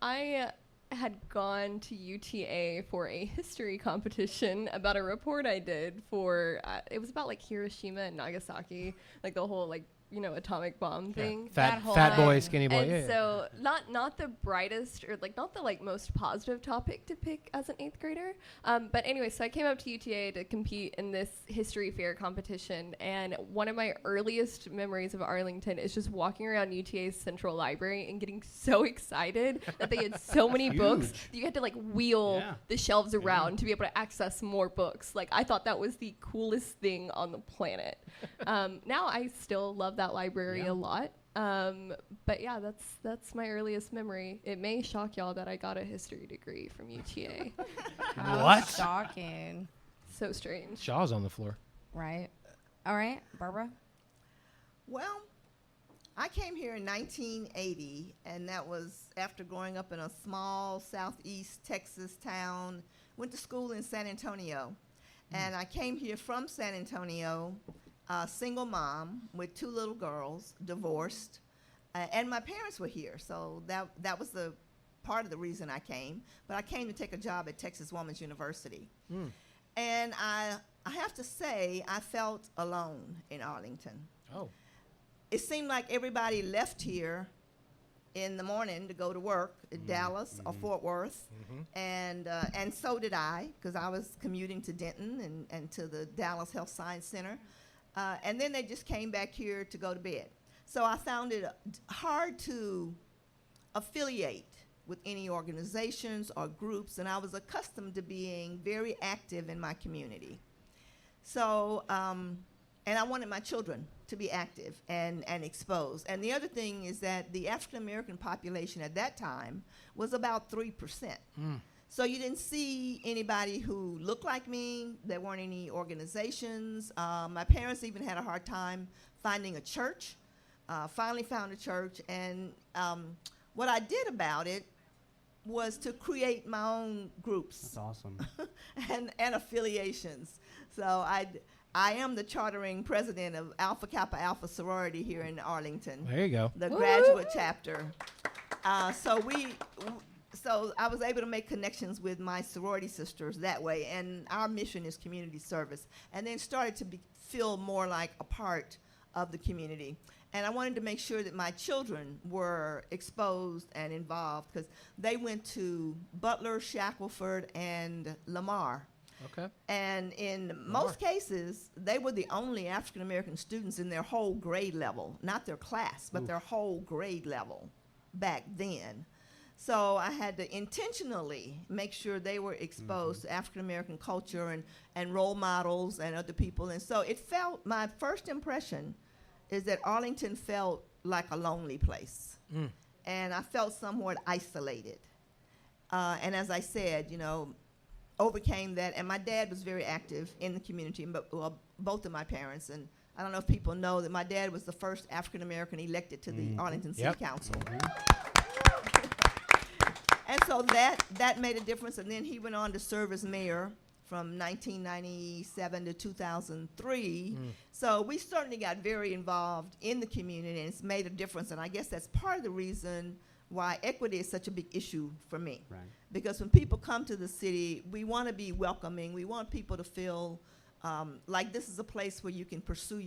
I had gone to UTA for a history competition about a report I did for, it was about like Hiroshima and Nagasaki, like the whole atomic bomb thing. Fat whole boy, thing. skinny boy. And Yeah. so not the brightest or not the most positive topic to pick as an 8th grader. But anyway, so I came up to UTA to compete in this history fair competition. And one of my earliest memories of Arlington is just walking around UTA's central library and getting so excited that they had so many books that you had to wheel the shelves around to be able to access more books. Like, I thought that was the coolest thing on the planet. Now I still love that library a lot. But yeah, that's my earliest memory. It may shock y'all that I got a history degree from UTA. What? Shocking. So strange. Shaw's on the floor. Right. All right, Barbara. Well, I came here in 1980, and that was after growing up in a small southeast Texas town. Went to school in San Antonio, and I came here from San Antonio, a single mom with 2 little girls, divorced, and my parents were here, so that was the part of the reason I came. But I came to take a job at Texas Woman's University, and I have to say I felt alone in Arlington. Oh. It seemed like everybody left here in the morning to go to work at Dallas or Fort Worth, and so did I, because I was commuting to Denton and to the Dallas Health Science Center, and then they just came back here to go to bed. So I found it hard to affiliate with any organizations or groups, and I was accustomed to being very active in my community. So, and I wanted my children to be active and exposed. And the other thing is that the African American population at that time was about 3%. So you didn't see anybody who looked like me. There weren't any organizations. My parents even had a hard time finding a church. Finally found a church, and what I did about it was to create my own groups. That's awesome. and affiliations. So I am the chartering president of Alpha Kappa Alpha sorority here in Arlington. There you go. The graduate chapter. So I was able to make connections with my sorority sisters that way, and our mission is community service, and then started to feel more like a part of the community. And I wanted to make sure that my children were exposed and involved, because they went to Butler, Shackelford, and Lamar. Okay. And in most cases, they were the only African-American students in their whole grade level, not their class, but their whole grade level back then. So I had to intentionally make sure they were exposed to African-American culture and role models and other people. And so it felt, my first impression is that Arlington felt like a lonely place. And I felt somewhat isolated. And as I said, overcame that. And my dad was very active in the community, but both of my parents. And I don't know if people know that my dad was the first African-American elected to the Arlington City Council. And so that made a difference. And then he went on to serve as mayor from 1997 to 2003. So we certainly got very involved in the community, and it's made a difference. And I guess that's part of the reason why equity is such a big issue for me. Right. Because when people come to the city, we want to be welcoming. We want people to feel like this is a place where you can pursue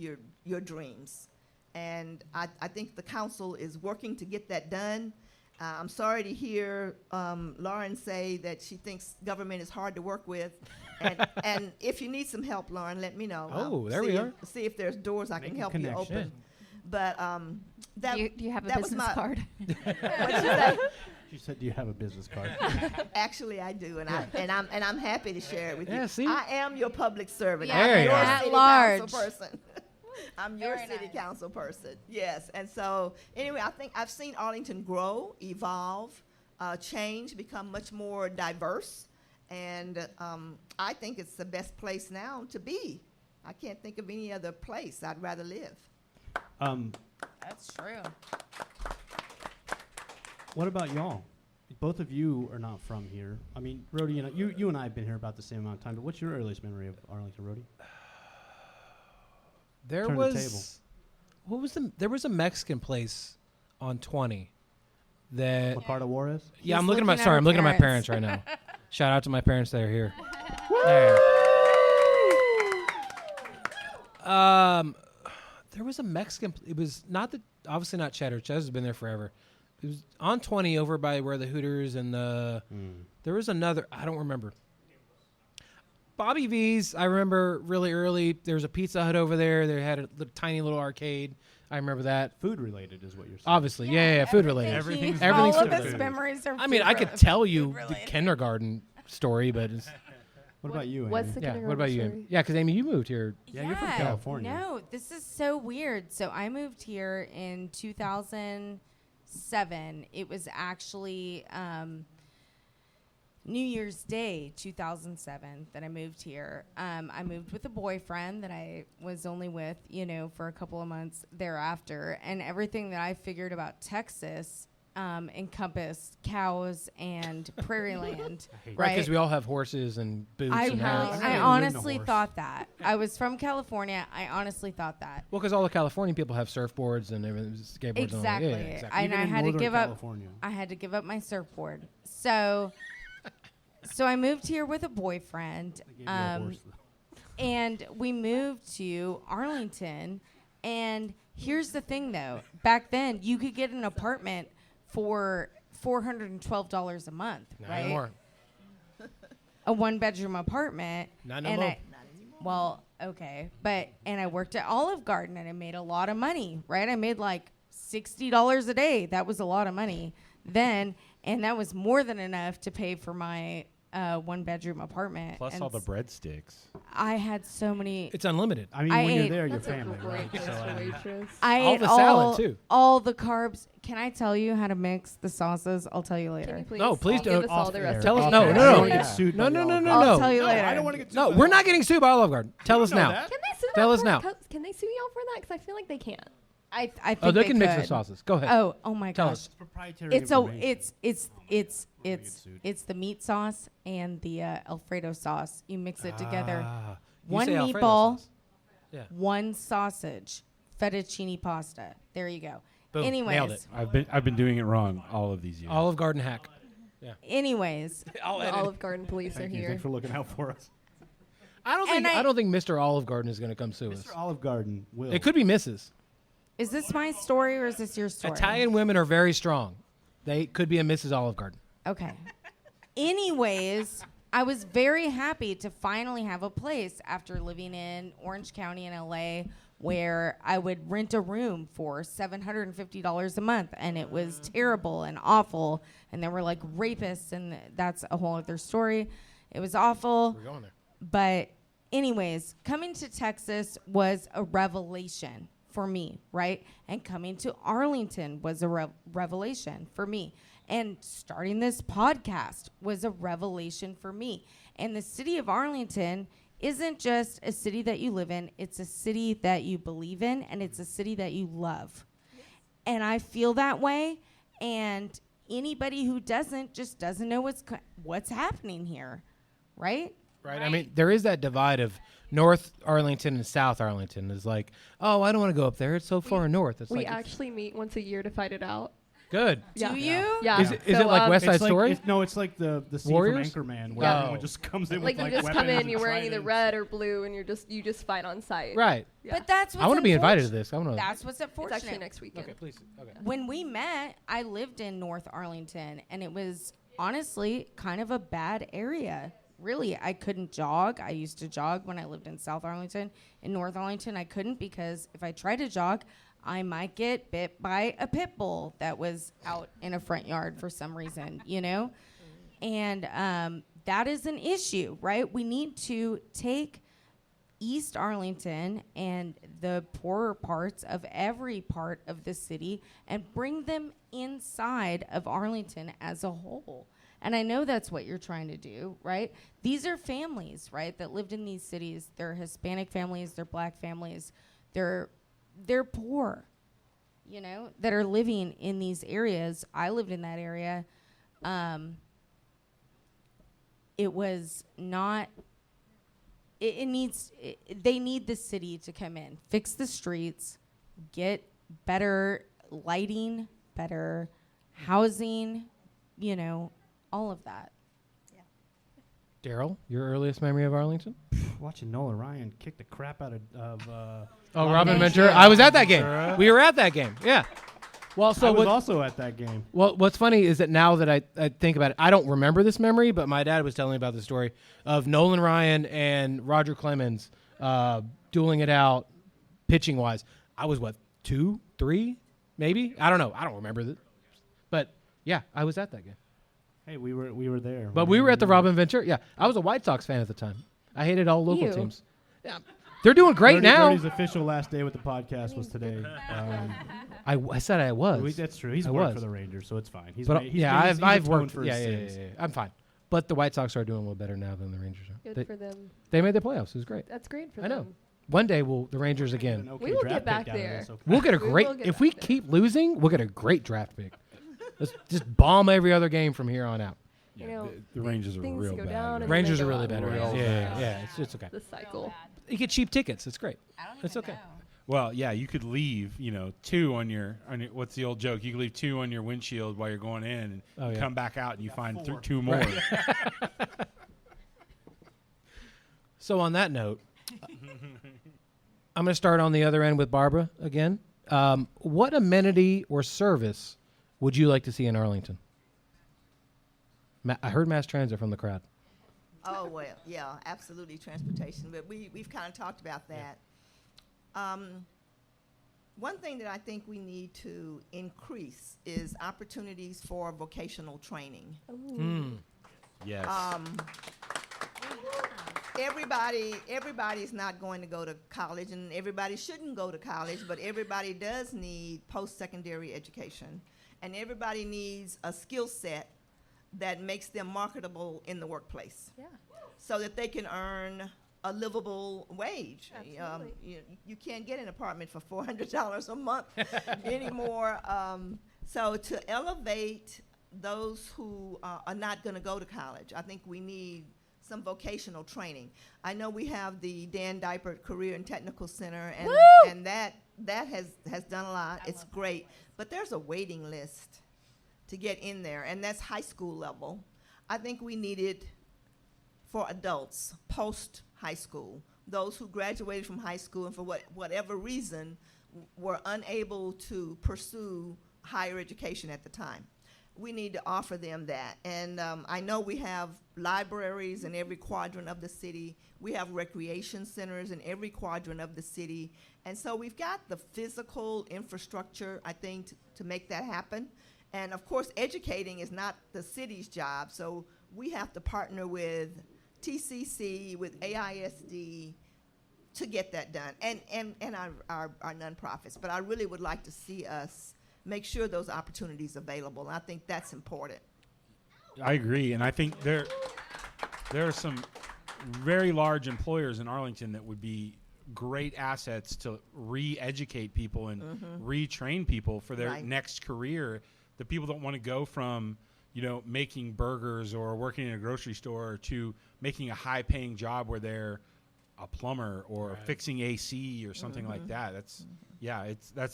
your dreams. And I think the council is working to get that done. I'm sorry to hear Lauren say that she thinks government is hard to work with. And if you need some help, Lauren, let me know. Oh, there we are. See if there's doors I can help you open. But do you have a business card? What'd you say? She said, "Do you have a business card?" Actually, I do, and I'm happy to share it with you. See? I am your public servant. Yeah, I'm your at city large. council person. I'm your city council person. Yes, and so anyway, I think I've seen Arlington grow, evolve, change, become much more diverse, and I think it's the best place now to be. I can't think of any other place I'd rather live. That's true. What about y'all? Both of you are not from here. I mean, Rhodey, you and I have been here about the same amount of time, but what's your earliest memory of Arlington, Rhodey? There was a Mexican place on 20 that Ricardo Juarez? Yeah, He's I'm looking looking at at my our parents right now. Shout out to my parents that are here. There. There was a Mexican it was obviously not Cheddar. Cheddar's been there forever. It was on 20 over by where the Hooters and the there was another, I don't remember. Bobby V's, I remember really early. There was a Pizza Hut over there. They had a tiny little arcade. I remember that. Food related is what you're saying. Obviously, yeah, food related. Everything's Everything's all food of his related. memories are I mean, I could tell you the related. kindergarten story, but it's, What about you, Amy? What's the yeah. kindergarten What about you, story? Amy? Yeah, because Amy, you moved here. Yeah, you're from California. No, this is so weird. So I moved here in 2007. It was actually New Year's Day 2007 that I moved here. I moved with a boyfriend that I was only with, for a couple of months thereafter. And everything that I figured about Texas encompassed cows and prairie land. Right, because we all have horses and boots I and hats. honestly thought that. I was from California. I honestly thought that. Well, because all the Californian people have surfboards and everything, skateboards. Exactly. And all that. Yeah, exactly. And Even I in had to Northern give California. I had to give up my surfboard. So I moved here with a boyfriend. They gave you a horse, though. And we moved to Arlington. And here's the thing, though. Back then, you could get an apartment for $412 a month, Not right? anymore. A one-bedroom apartment. Not no and more. Well, okay. And I worked at Olive Garden, and I made a lot of money, right? I made like $60 a day. That was a lot of money then. And that was more than enough to pay for my one-bedroom apartment. Plus and all the breadsticks. I had so many. It's unlimited. I mean, I when you're ate- there, your That's a family, great right? place So, for I mean, waitress. I All ate the salad, too. all the carbs. Can I tell you how to mix the sauces? I'll tell you Can later. you please No, please give don't. us all Off the air. rest Tell of us- the no, podcast? no, I no. don't wanna get sued No, by no, the no, Olive no, Garden. I'll tell you later. I don't want to get No, we're not getting sued by Olive Garden. Tell us know now. that. Can they sue Tell that us for now. Can they sue y'all for that? Because I feel like they can't. I think Oh, they can mix could. the sauces. Go ahead. Oh my Tell gosh. us. It's proprietary It's information. it's the meat sauce and the Alfredo sauce. You mix it together. You One say Alfredo meatball, sauce. Yeah. one sausage, fettuccine pasta. There you go. Boom. Nailed it. Anyways, I've been doing it wrong all of these years. Olive Garden hack. anyways, The Olive Garden police are Thank you. here. Thanks for looking out for us. I don't think Mr. Olive Garden is going to come sue us. Mr. Olive Garden will. It could be Mrs. is this my story or is this your story? Italian women are very strong. They could be a Mrs. Olive Garden. Okay. Anyways, I was very happy to finally have a place after living in Orange County in LA where I would rent a room for $750 a month, and it was terrible and awful, and there were like rapists, and that's a whole other story. It was awful. We're going there. But anyways, coming to Texas was a revelation for me, right? And coming to Arlington was a revelation for me. And starting this podcast was a revelation for me. And the city of Arlington isn't just a city that you live in, it's a city that you believe in, and it's a city that you love. And I feel that way, and anybody who doesn't just doesn't know what's happening here, right? Right. I mean, there is that divide of North Arlington and South Arlington. Is like, oh, I don't want to go up there. It's so far north. It's We like actually meet once a year to fight it out. good. Yeah. Do you? Yeah. Is it like West Side It's like, Story? it's like the scene Warriors? from Anchorman where Yeah. everyone just comes in Like with you like just come weapons in, you're and wearing either tridents. red or blue, and you just fight on site. Right. Yeah. But that's what's I want to be invited to unfortunate. this. I want to. That's what's It's unfortunate. actually next weekend. Okay, please. Okay. When we met, I lived in North Arlington, and it was honestly kind of a bad area. Really, I couldn't jog. I used to jog when I lived in South Arlington. In North Arlington, I couldn't because if I tried to jog, I might get bit by a pit bull that was out in a front yard for some reason, you know? And that is an issue, right? We need to take East Arlington and the poorer parts of every part of the city and bring them inside of Arlington as a whole. And I know that's what you're trying to do, right? These are families, right, that lived in these cities. They're Hispanic families, they're black families, they're poor, you know, that are living in these areas. I lived in that area. It was not. They need the city to come in, fix the streets, get better lighting, better housing, you know, all of that. Daryl, your earliest memory of Arlington? Watching Noah Ryan kick the crap out of Robin Ventura. I was at that game. We were at that game. Yeah. Well, so I was also at that game. Well, what's funny is that now that I think about it, I don't remember this memory, but my dad was telling me about the story of Nolan Ryan and Roger Clemens dueling it out pitching wise. I was 2, 3, maybe? I don't know. I don't remember that. But yeah, I was at that game. Hey, we were there. But we were at the Robin Ventura. Yeah, I was a White Sox fan at the time. I hated all local Ew. teams. Yeah. They're doing great now. Bernie's official last day with the podcast was today. I said I was. That's true. He's I worked was. for the Rangers, so it's fine. I've worked for for his sins. yeah. I'm fine. But the White Sox are doing a little better now than the Rangers are. Good for them. They made the playoffs. It was great. That's great for I them. know. One day the Rangers again. An okay We will draft get back pick out of there. this, okay. We'll get a We great. will get If back we there. keep losing, we'll get a great draft pick. Let's just bomb every other game from here on out. You know, the Rangers are things real go bad. down and Rangers they are go really up. better. Real Yeah. It's okay. The cycle. You get cheap tickets. It's great. I don't It's even okay. know. Well, yeah, you could leave, 2 on your what's the old joke? You could leave 2 on your windshield while you're going in and come back out and you find 2 more. So on that note, I'm going to start on the other end with Barbara again. What amenity or service would you like to see in Arlington? I heard mass transit from the crowd. Oh, well, yeah, absolutely transportation. But we've kind of talked about that. One thing that I think we need to increase is opportunities for vocational training. Yes. Everybody's not going to go to college, and everybody shouldn't go to college, but everybody does need post-secondary education, and everybody needs a skill set that makes them marketable in the workplace. Yeah. So that they can earn a livable wage. You can't get an apartment for $400 a month anymore. So to elevate those who are not going to go to college, I think we need some vocational training. I know we have the Dan Dipert Career and Technical Center, and that has done a lot. It's great, but there's a waiting list to get in there, and that's high school level. I think we need it for adults post high school, those who graduated from high school and for whatever reason were unable to pursue higher education at the time. We need to offer them that. And I know we have libraries in every quadrant of the city. We have recreation centers in every quadrant of the city. And so we've got the physical infrastructure, I think, to make that happen. And of course, educating is not the city's job. So we have to partner with TCC, with AISD to get that done, and our nonprofits. But I really would like to see us make sure those opportunities are available, and I think that's important. I agree, and I think there are some very large employers in Arlington that would be great assets to re-educate people and retrain people for their next career. The people don't want to go from making burgers or working in a grocery store to making a high-paying job where they're a plumber or fixing AC or something like that. That's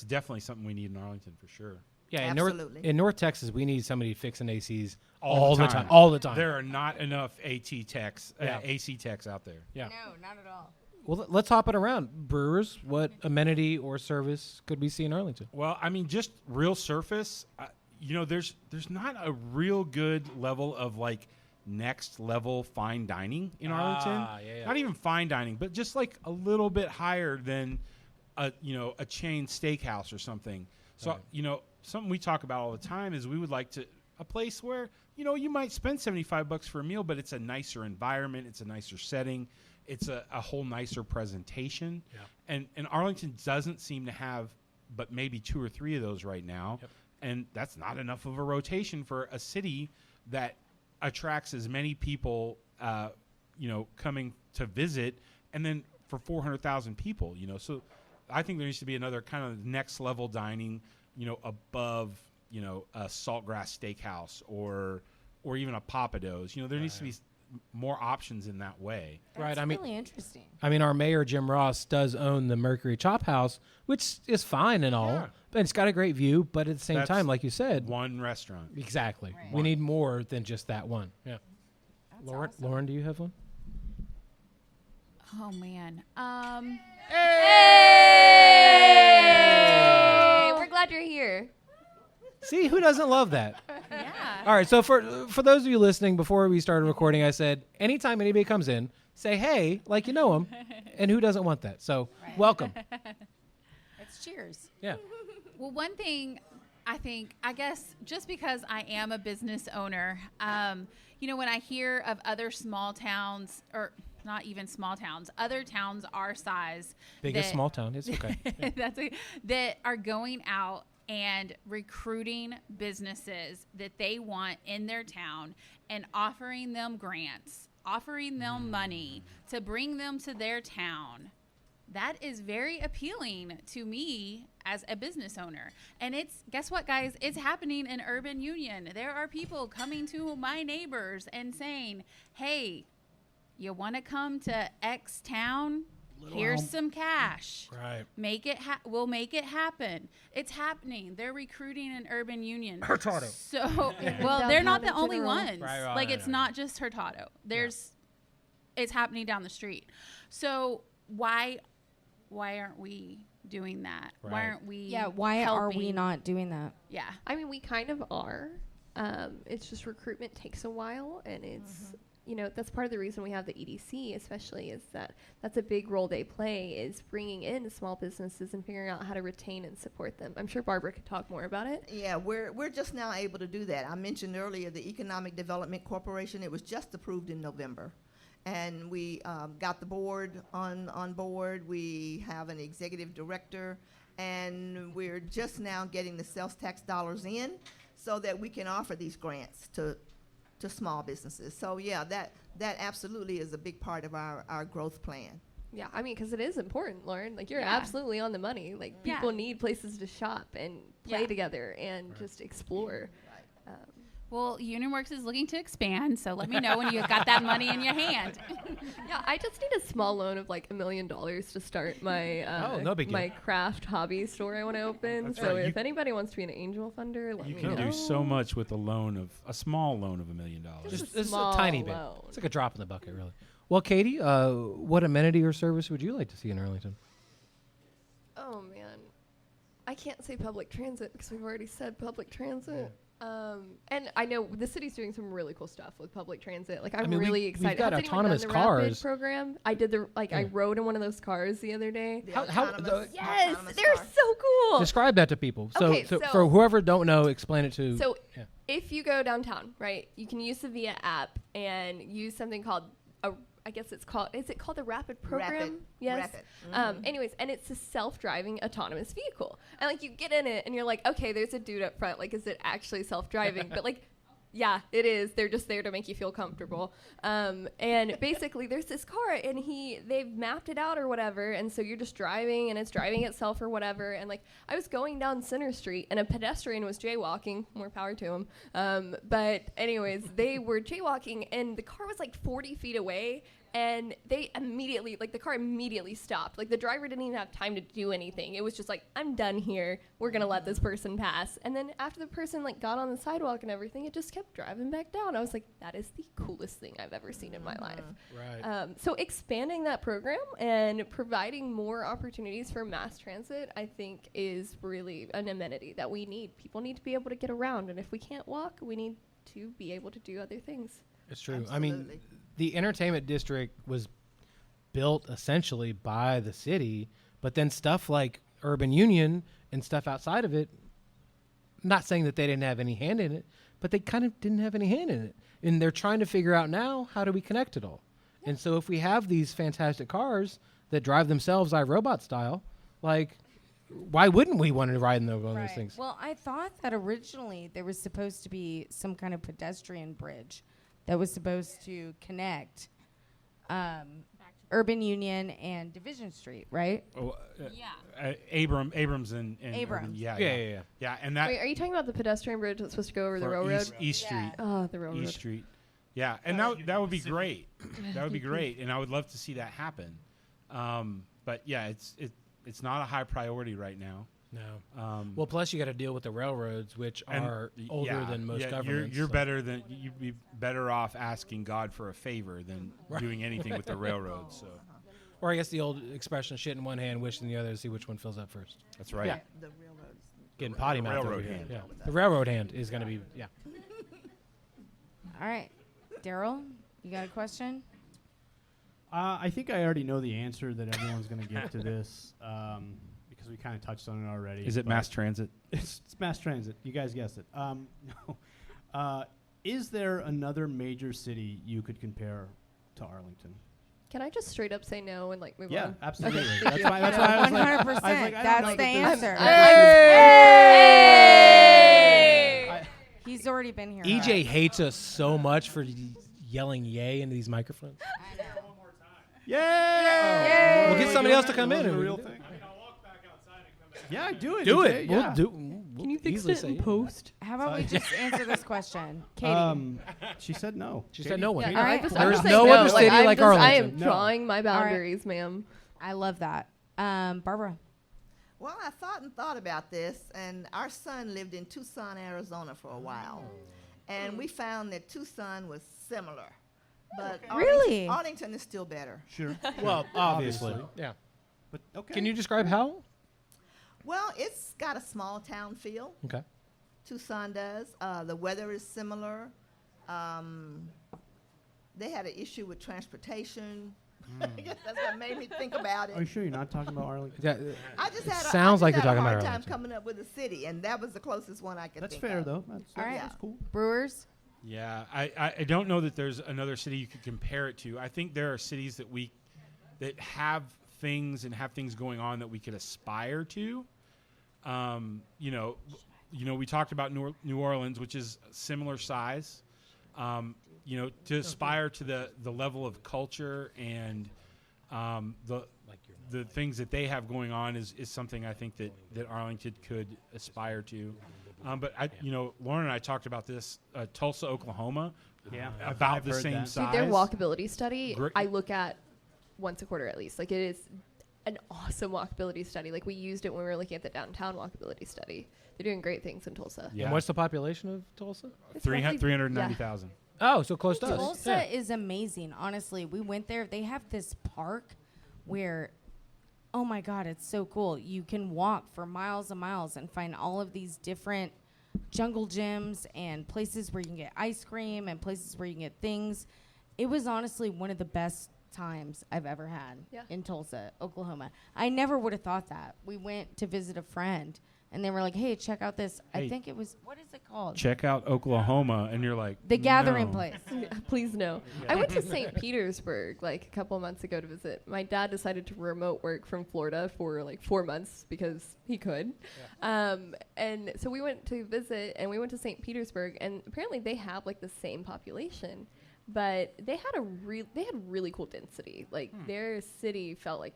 definitely something we need in Arlington for sure. Yeah, absolutely. In North Texas, we need somebody fixing ACs all the time. All the time. There are not enough AC techs out there. Yeah. No, not at all. Well, let's hop it around. Brewers, what amenity or service could we see in Arlington? Well, I mean, just real surface. There's not a real good level of next level fine dining in Arlington. Not even fine dining, but just a little bit higher than a chain steakhouse or something. So something we talk about all the time is we would like a place where you might spend $75 for a meal, but it's a nicer environment, it's a nicer setting, it's a whole nicer presentation. And Arlington doesn't seem to have but maybe 2 or 3 of those right now. And that's not enough of a rotation for a city that attracts as many people, coming to visit, and then for 400,000 people, So I think there needs to be another kind of next level dining, above, a Saltgrass Steakhouse or even a Papados. There needs to be more options in that way. That's really interesting. I mean, our mayor, Jim Ross, does own the Mercury Chop House, which is fine and all, but it's got a great view. But at the same time, like you said, one restaurant. Exactly. Right. We need more than just that one. Yeah. That's awesome. Lauren, do you have one? Oh man. Hey! We're glad you're here. See, who doesn't love that? Yeah. All right, so for those of you listening, before we started recording, I said anytime anybody comes in, say hey, like you know them, and who doesn't want that? So welcome. It's cheers. Yeah. Well, one thing I guess just because I am a business owner, when I hear of other small towns, or not even small towns, other towns our size. Biggest small town, it's okay. Yeah. That are going out and recruiting businesses that they want in their town and offering them grants, offering them money to bring them to their town. That is very appealing to me as a business owner. And guess what, guys? It's happening in Urban Union. There are people coming to my neighbors and saying, hey, you want to come to X town? Here's some cash. Right. We'll make it happen. It's happening. They're recruiting in Urban Union. Hurtado. So, well, they're not the only ones. Right, it's not just Hurtado. It's happening down the street. So why aren't we doing that? Right. Why aren't we? Yeah. Why are we not doing that? Yeah. I mean, we kind of are. It's just recruitment takes a while, and it's that's part of the reason we have the EDC, especially, is that's a big role they play, is bringing in small businesses and figuring out how to retain and support them. I'm sure Barbara could talk more about it. Yeah, we're just now able to do that. I mentioned earlier the Economic Development Corporation. It was just approved in November. And we got the board on board. We have an executive director, and we're just now getting the sales tax dollars in so that we can offer these grants to to small businesses. So yeah, that absolutely is a big part of our growth plan. Yeah, I mean, because it is important, Lauren. Like, you're Yeah. absolutely on the money. Like, people need places to shop and play together and just explore. Well, Union Worx is looking to expand, so let me know when you got that money in your hand. Yeah, I just need a small loan of like $1 million to start my no big deal. my craft hobby store I want to open. That's So right. if anybody wants to be an angel funder, let You me can know. do so much with a small loan of $1 million. Just It's a small tiny bit. loan. It's like a drop in the bucket, really. Well, Katie, what amenity or service would you like to see in Arlington? Oh man, I can't say public transit because we've already said public transit. And I know the city's doing some really cool stuff with public transit. Like, I'm mean, really we've excited. got Has anyone autonomous done the Rapid cars. program. I did I rode in one of those cars the other day. The How- autonomous- Yes, autonomous they're car. so cool. Describe that to people. So, Okay, so so- for whoever don't know, explain it to. So yeah. if you go downtown, right, you can use the VIA app and use something called is it called the Rapid program? Rapid. Yes. Rapid. Anyways, and it's a self-driving autonomous vehicle. And like, you get in it and you're like, okay, there's a dude up front. Like, is it actually self-driving? But like, yeah, it is. They're just there to make you feel comfortable. And basically, there's this car, and they've mapped it out or whatever, and so you're just driving, and it's driving itself or whatever. And like, I was going down Center Street, and a pedestrian was jaywalking. More power to him. But anyways, they were jaywalking, and the car was like 40 feet away. And the car immediately stopped. Like, the driver didn't even have time to do anything. It was just like, I'm done here. We're going to let this person pass. And then after the person, like, got on the sidewalk and everything, it just kept driving back down. I was like, that is the coolest thing I've ever seen in my life. Right. So expanding that program and providing more opportunities for mass transit, I think, is really an amenity that we need. People need to be able to get around. And if we can't walk, we need to be able to do other things. It's true. Absolutely. I mean, the entertainment district was built essentially by the city, but then stuff like Urban Union and stuff outside of it, not saying that they didn't have any hand in it, but they kind of didn't have any hand in it. And they're trying to figure out now, how do we connect it all? Yeah. And so if we have these fantastic cars that drive themselves iRobot style, like, why wouldn't we want to ride in one of those things? Well, I thought that originally there was supposed to be some kind of pedestrian bridge that was supposed to connect Urban Union and Division Street, right? Oh, Abrams and Abrams. Yeah, and that Wait, are you talking about the pedestrian bridge that's supposed to go over the railroad? East Street. Oh, the railroad. East Street. Yeah, and that would be great. That would be great, and I would love to see that happen. But yeah, it's not a high priority right now. No. Well, plus you got to deal with the railroads, which are older than most governments. You'd be better off asking God for a favor than doing anything with the railroad. So, or I guess the old expression, shit in one hand, wish in the other to see which one fills up first. That's right. Yeah. The railroads. Getting potty mouth over railroad here. hand. Yeah. The railroad hand is going to be, yeah. All right. Daryl, you got a question? I think I already know the answer that everyone's going to give to this because we kind of touched on it already. Is it mass transit? It's mass transit. You guys guessed it. No. Is there another major city you could compare to Arlington? Can I just straight up say no and like move Yeah, on? absolutely. Okay. That's why I was like, 100%. I don't That's know the that there's- answer. Hey! He's already been here. EJ hates us so much for yelling yay into these microphones. Yeah. We'll get somebody else to come in. The and we real can do thing. Yeah, do it. Do EJ, it. Yeah. Can you fix easily it say in yeah. post? How about we just answer this question? Katie. She said no. She said no one. Yeah, All right. I'm just There's saying no other city I'm like I am Arlington. No. drawing my right. boundaries, ma'am. I love that. Barbara. Well, I thought about this, and our son lived in Tucson, Arizona for a while. And we found that Tucson was similar. But Really? Arlington is still better. Sure. Well, obviously. Yeah. But okay. Can you describe how? Well, it's got a small town feel. Okay. Tucson does. The weather is similar. They had an issue with transportation. I guess that's what made me think about Are you it. sure you're not talking about Arlington? Yeah, I just had sounds like you're talking a about hard time Arlington. coming up with a city, and that was the closest one I could That's think fair, of. though. All right. That's cool. Brewers. Yeah, I don't know that there's another city you could compare it to. I think there are cities that have things going on that we could aspire to. We talked about New Orleans, which is similar size. to aspire to the level of culture and the things that they have going on is something I think that Arlington could aspire to. But Lauren and I talked about this, Tulsa, Oklahoma, about the same size. Dude, their walkability study, I look at once a quarter at least. Like, it is an awesome walkability study. Like, we used it when we were looking at the downtown walkability study. They're doing great things in Tulsa. Yeah. And what's the population of Tulsa? 390,000. Oh, so close to us. Tulsa is amazing. Honestly, we went there. They have this park where, oh my God, it's so cool. You can walk for miles and miles and find all of these different jungle gyms and places where you can get ice cream and places where you can get things. It was honestly one of the best times I've ever had in Tulsa, Oklahoma. I never would have thought that. We went to visit a friend and they were like, hey, check out this. I think it was, what is it called? Check out Oklahoma. And you're like, The Gathering Place. Please no. Yeah. I went to St. Petersburg like a couple months ago to visit. My dad decided to remote work from Florida for like 4 months because he could. Yeah. And so we went to visit and we went to St. Petersburg and apparently they have like the same population, but they had really cool density. Like their city felt like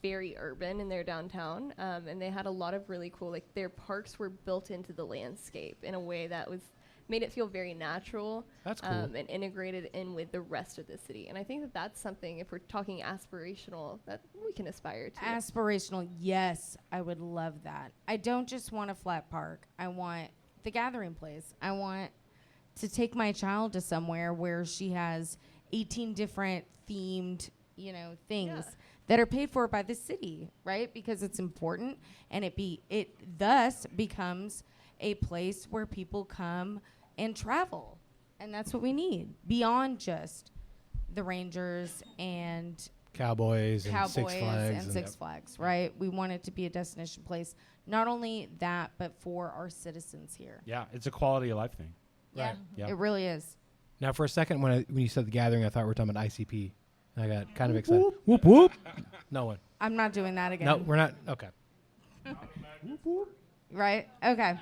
very urban in their downtown, and they had a lot of really cool, like their parks were built into the landscape in a way that made it feel very natural. That's cool. And integrated in with the rest of the city. And I think that's something, if we're talking aspirational, that we can aspire to. Aspirational, yes, I would love that. I don't just want a flat park. I want the Gathering Place. I want to take my child to somewhere where she has 18 different themed, things that are paid for by the city, right? Because it's important, and it thus becomes a place where people come and travel, and that's what we need beyond just the Rangers and Cowboys and Six Flags, right? We want it to be a destination place. Not only that, but for our citizens here. Yeah, it's a quality of life thing. Yeah, right. Yeah. It really is. Now, for a second, when you said the Gathering, I thought we were talking about ICP. I got kind of excited. Whoop, whoop. No one. I'm not doing that again. No, we're not. Okay. Right? Okay.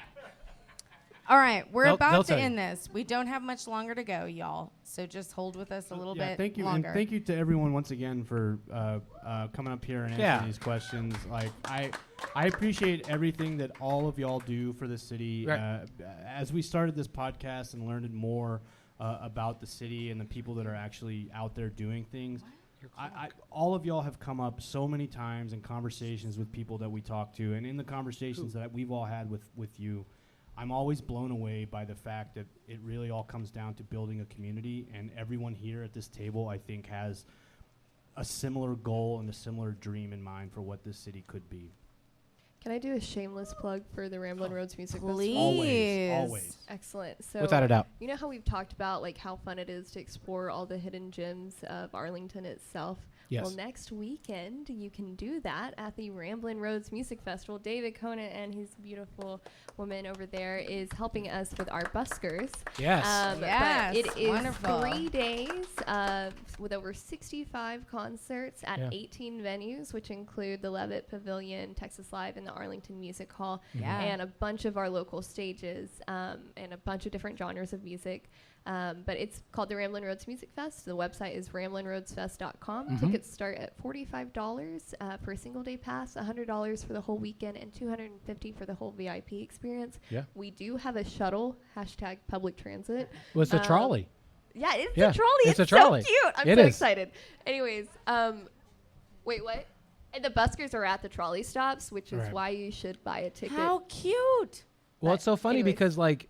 All right. We're about to end this. We don't have much longer to go, y'all. So just hold with us a little bit thank you, longer. And thank you to everyone once again for coming up here and answering these questions. Like, I appreciate everything that all of y'all do for the city. Right. As we started this podcast and learned more about the city and the people that are actually out there doing things, all of y'all have come up so many times in conversations with people that we talk to, and in the conversations that we've all had with you. I'm always blown away by the fact that it really all comes down to building a community, and everyone here at this table, I think, has a similar goal and a similar dream in mind for what this city could be. Can I do a shameless plug for the Ramblin' Roads Music Please. Festival? Always. Excellent. So without a doubt. You know how we've talked about like how fun it is to explore all the hidden gems of Arlington itself? Yes. Well, next weekend you can do that at the Ramblin' Roads Music Festival. David Conant and his beautiful woman over there is helping us with our buskers. Yes. But it is wonderful. 3 days with over 65 concerts at 18 venues, which include the Levitt Pavilion, Texas Live, and the Arlington Music Hall, and a bunch of our local stages and a bunch of different genres of music. But it's called the Ramblin' Roads Music Fest. The website is ramblinroadsfest.com. Mm-hmm. Tickets start at $45 for a single day pass, $100 for the whole weekend, and $250 for the whole VIP experience. Yeah. We do have a shuttle, #public transit. Well, it's a trolley. Yeah, it's a trolley. It's a so trolley. cute. I'm so excited. Anyways, wait, what? And the buskers are at the trolley stops, which is why you should buy a ticket. How cute. Well, it's so funny because like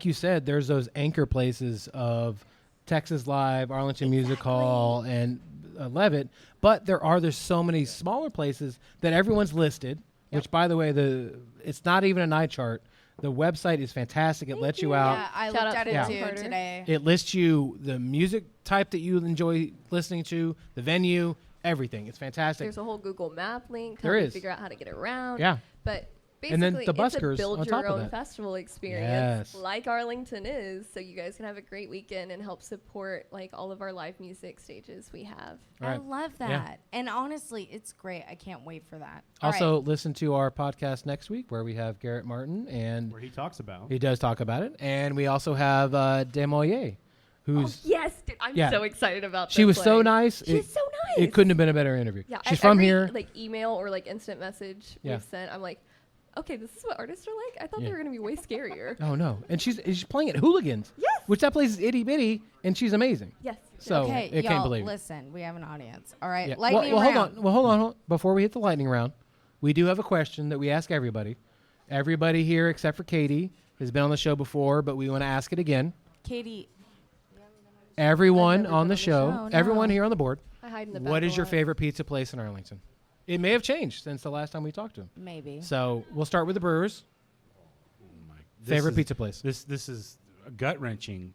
you said, there's those anchor places of Texas Live, Arlington Music Hall, and Levitt, but there's so many smaller places that everyone's listed, which, by the way, it's not even an eye chart. The website is fantastic. It lets you out. Yeah, I looked at it too today. It lists you the music type that you enjoy listening to, the venue, everything. It's fantastic. There's a whole Google Map link to figure out how to get around. Yeah. But basically, and then the buskers it's a build on your top of own that. festival experience like Arlington is, so you guys can have a great weekend and help support like all of our live music stages we have. I love that. And honestly, it's great. I can't wait for that. Also, listen to our podcast next week where we have Garrett Martin, and Where he talks about. he does talk about it. And we also have Demoyer who's yes, dude, I'm Yeah. so excited about this. she was so like, nice. She's so nice. It couldn't have been a better interview. Yeah, She's and from every, here. Like email or like instant message Yeah. we've sent, I'm like, okay, this is what artists are like. I thought Yeah. they were gonna be way scarier. Oh no, and she's playing at Hooligans. Yes. Which that place is itty bitty, and she's amazing. Yes. So Okay, it can't y'all, believe it. listen, we have an audience. All right, Yeah. lightning well, round. hold on. Before we hit the lightning round, we do have a question that we ask everybody. Everybody here except for Katie has been on the show before, but we want to ask it again. Katie, Everyone never on been the show, no. everyone here on the board, I hide in the back. what is a your lot. favorite pizza place in Arlington? It may have changed since the last time we talked to him. maybe. So we'll start with the Brewers. This Favorite is- pizza place? This is gut wrenching.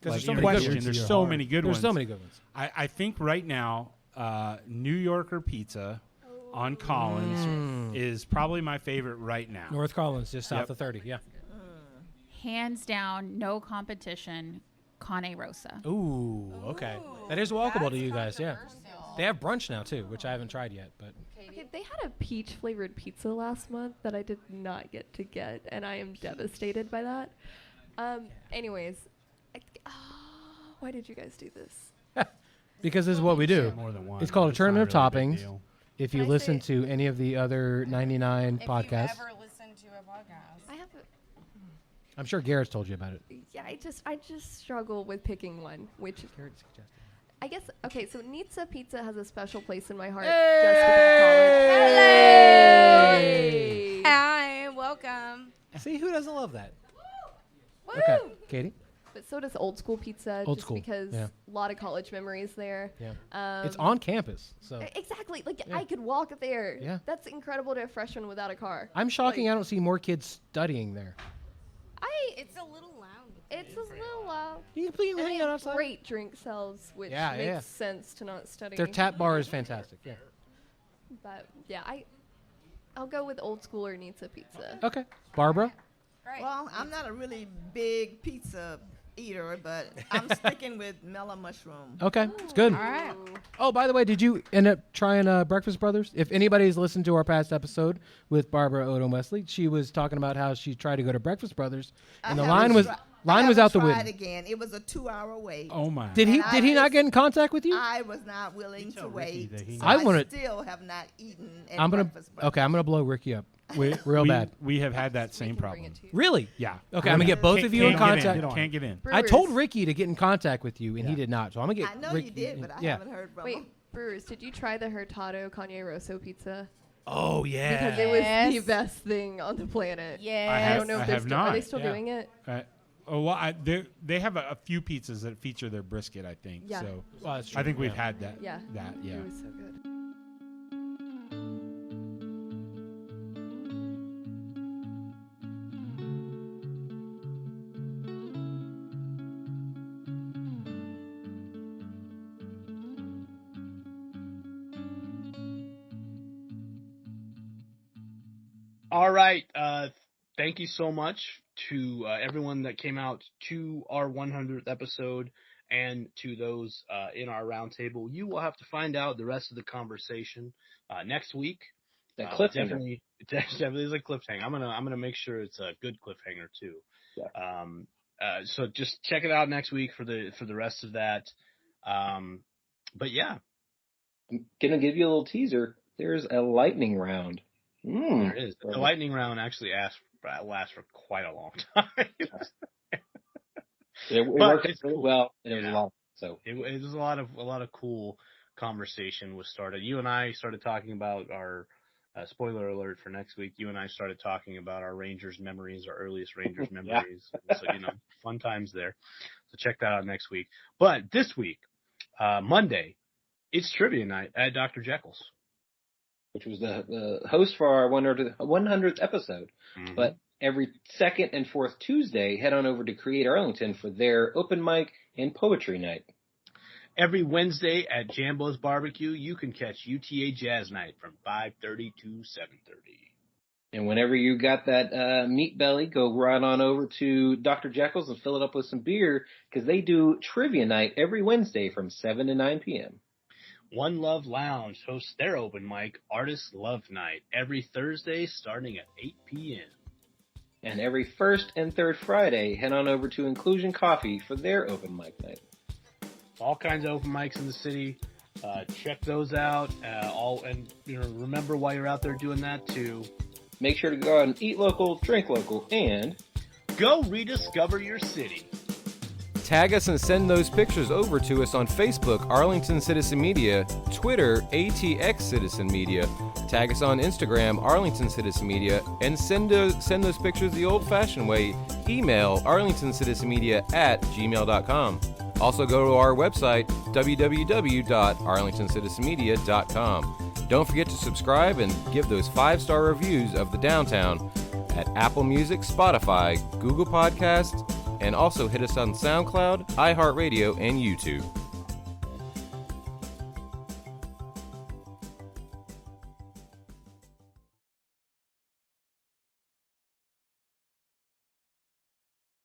There's so Like, many good question. ones. There's Your so heart. many good There's ones. so many good ones. I think right now, New Yorker pizza on Collins is probably my favorite right now. North Collins, just south Yep. of 30. Yeah. Hands down, no competition, Cane Rosa. Ooh, okay. That is walkable to you guys. Yeah. They have brunch now too, which I haven't tried yet, but Okay, they had a peach flavored pizza last month that I did not get to get, and I am devastated by that. Anyways, why did you guys do this? because this is what we do. More than one. It's called a It's not tournament of really a big toppings. deal. If you Can I listen say- to any of the other 99 podcasts, If you ever listen to a podcast. I have, I'm sure Garrett's told you about it. yeah, I just struggle with picking one, which Garrett suggested. I guess okay. So Nizza Pizza has a special place in my heart. Hey! Hi, welcome. See, who doesn't love that? Woo! Okay, Katie. But so does Old School Pizza, Old just School, because yeah. a lot of college memories there. Yeah. It's on campus, so Exactly. Like Yeah. I could walk there. Yeah. That's incredible to a freshman without a car. I'm shocking. Like, I don't see more kids studying there. It's a little loud. It's a little loud. You can And hang they out have outside. great drink cells, which Yeah, makes yeah. sense to not study. Their tap bar is fantastic. Yeah. But yeah, I'll go with Old School or Nizza Pizza. Okay, Barbara. Right. Well, I'm not a really big pizza eater, but I'm sticking with mellow mushroom. Okay, it's good. All right. Oh, by the way, did you end up trying Breakfast Brothers? If anybody's listened to our past episode with Barbara Odom Wesley, she was talking about how she tried to go to Breakfast Brothers, and the line was out the window. Again, it was a 2-hour wait. Oh my! Did he? And I Did he not just- get in contact with you? I was not willing to tell Ricky wait. that he So I I wanna- still have not eaten at I'm gonna. Breakfast Brothers. Okay, I'm gonna blow Ricky up. we, Real we, bad. We have had that We same can bring problem. it to you. Really? Yeah. Okay, I'm gonna get both of you in Can't contact. Can't get in. I told Brewers. Ricky to get in contact with you, and he Yeah. did not. So I'm gonna get. I know Ricky, you did, but I yeah. haven't heard from Wait, him. Brewers, did you try the Hurtado Kanye Rosso pizza? Oh yeah. Because it was the Yes. best thing on the planet. Yeah. I I have- don't know I if they're have still, are they not. still Yeah. doing it. Oh well, they have a few pizzas that feature their brisket. I think. Yeah. So Well, that's true. I think we've Yeah. had that. Yeah. That yeah. It was so good. All right. Thank you so much to everyone that came out to our 100th episode and to those in our roundtable. You will have to find out the rest of the conversation next week. That cliffhanger. Definitely is a cliffhanger. I'm gonna make sure it's a good cliffhanger too. Yeah. So just check it out next week for the rest of that. But yeah, I'm gonna give you a little teaser. There's a lightning round. there is. The lightning round actually lasts for quite a long time. It But worked it's really cool. well, and it was Yeah. long. So It was a lot of cool conversation was started. You and I started talking about our spoiler alert for next week. You and I started talking about our Rangers memories, our earliest Rangers memories. So fun times there. So check that out next week. But this week, Monday, it's trivia night at Dr. Jekyll's. which was the host for our 100th episode. Mhm. But every second and fourth Tuesday, head on over to Create Arlington for their open mic and poetry night. Every Wednesday at Jambo's Barbecue, you can catch UTA Jazz Night from 5:30 to 7:30. And whenever you got that meat belly, go right on over to Dr. Jekyll's and fill it up with some beer, because they do trivia night every Wednesday from 7 to 9 p.m. One Love Lounge hosts their open mic, Artist Love Night, every Thursday starting at 8 p.m. And every first and third Friday, head on over to Inclusion Coffee for their open mic night. All kinds of open mics in the city. Check those out. And remember while you're out there doing that to make sure to go out and eat local, drink local, and go rediscover your city. Tag us and send those pictures over to us on Facebook, Arlington Citizen Media, Twitter, ATX Citizen Media. Tag us on Instagram, Arlington Citizen Media, and send those pictures the old-fashioned way. Email arlingtoncitizenmedia@gmail.com. Also go to our website, www.arlingtoncitizenmedia.com. Don't forget to subscribe and give those 5-star reviews of the Downtown at Apple Music, Spotify, Google Podcasts, and also hit us on SoundCloud, iHeartRadio, and YouTube.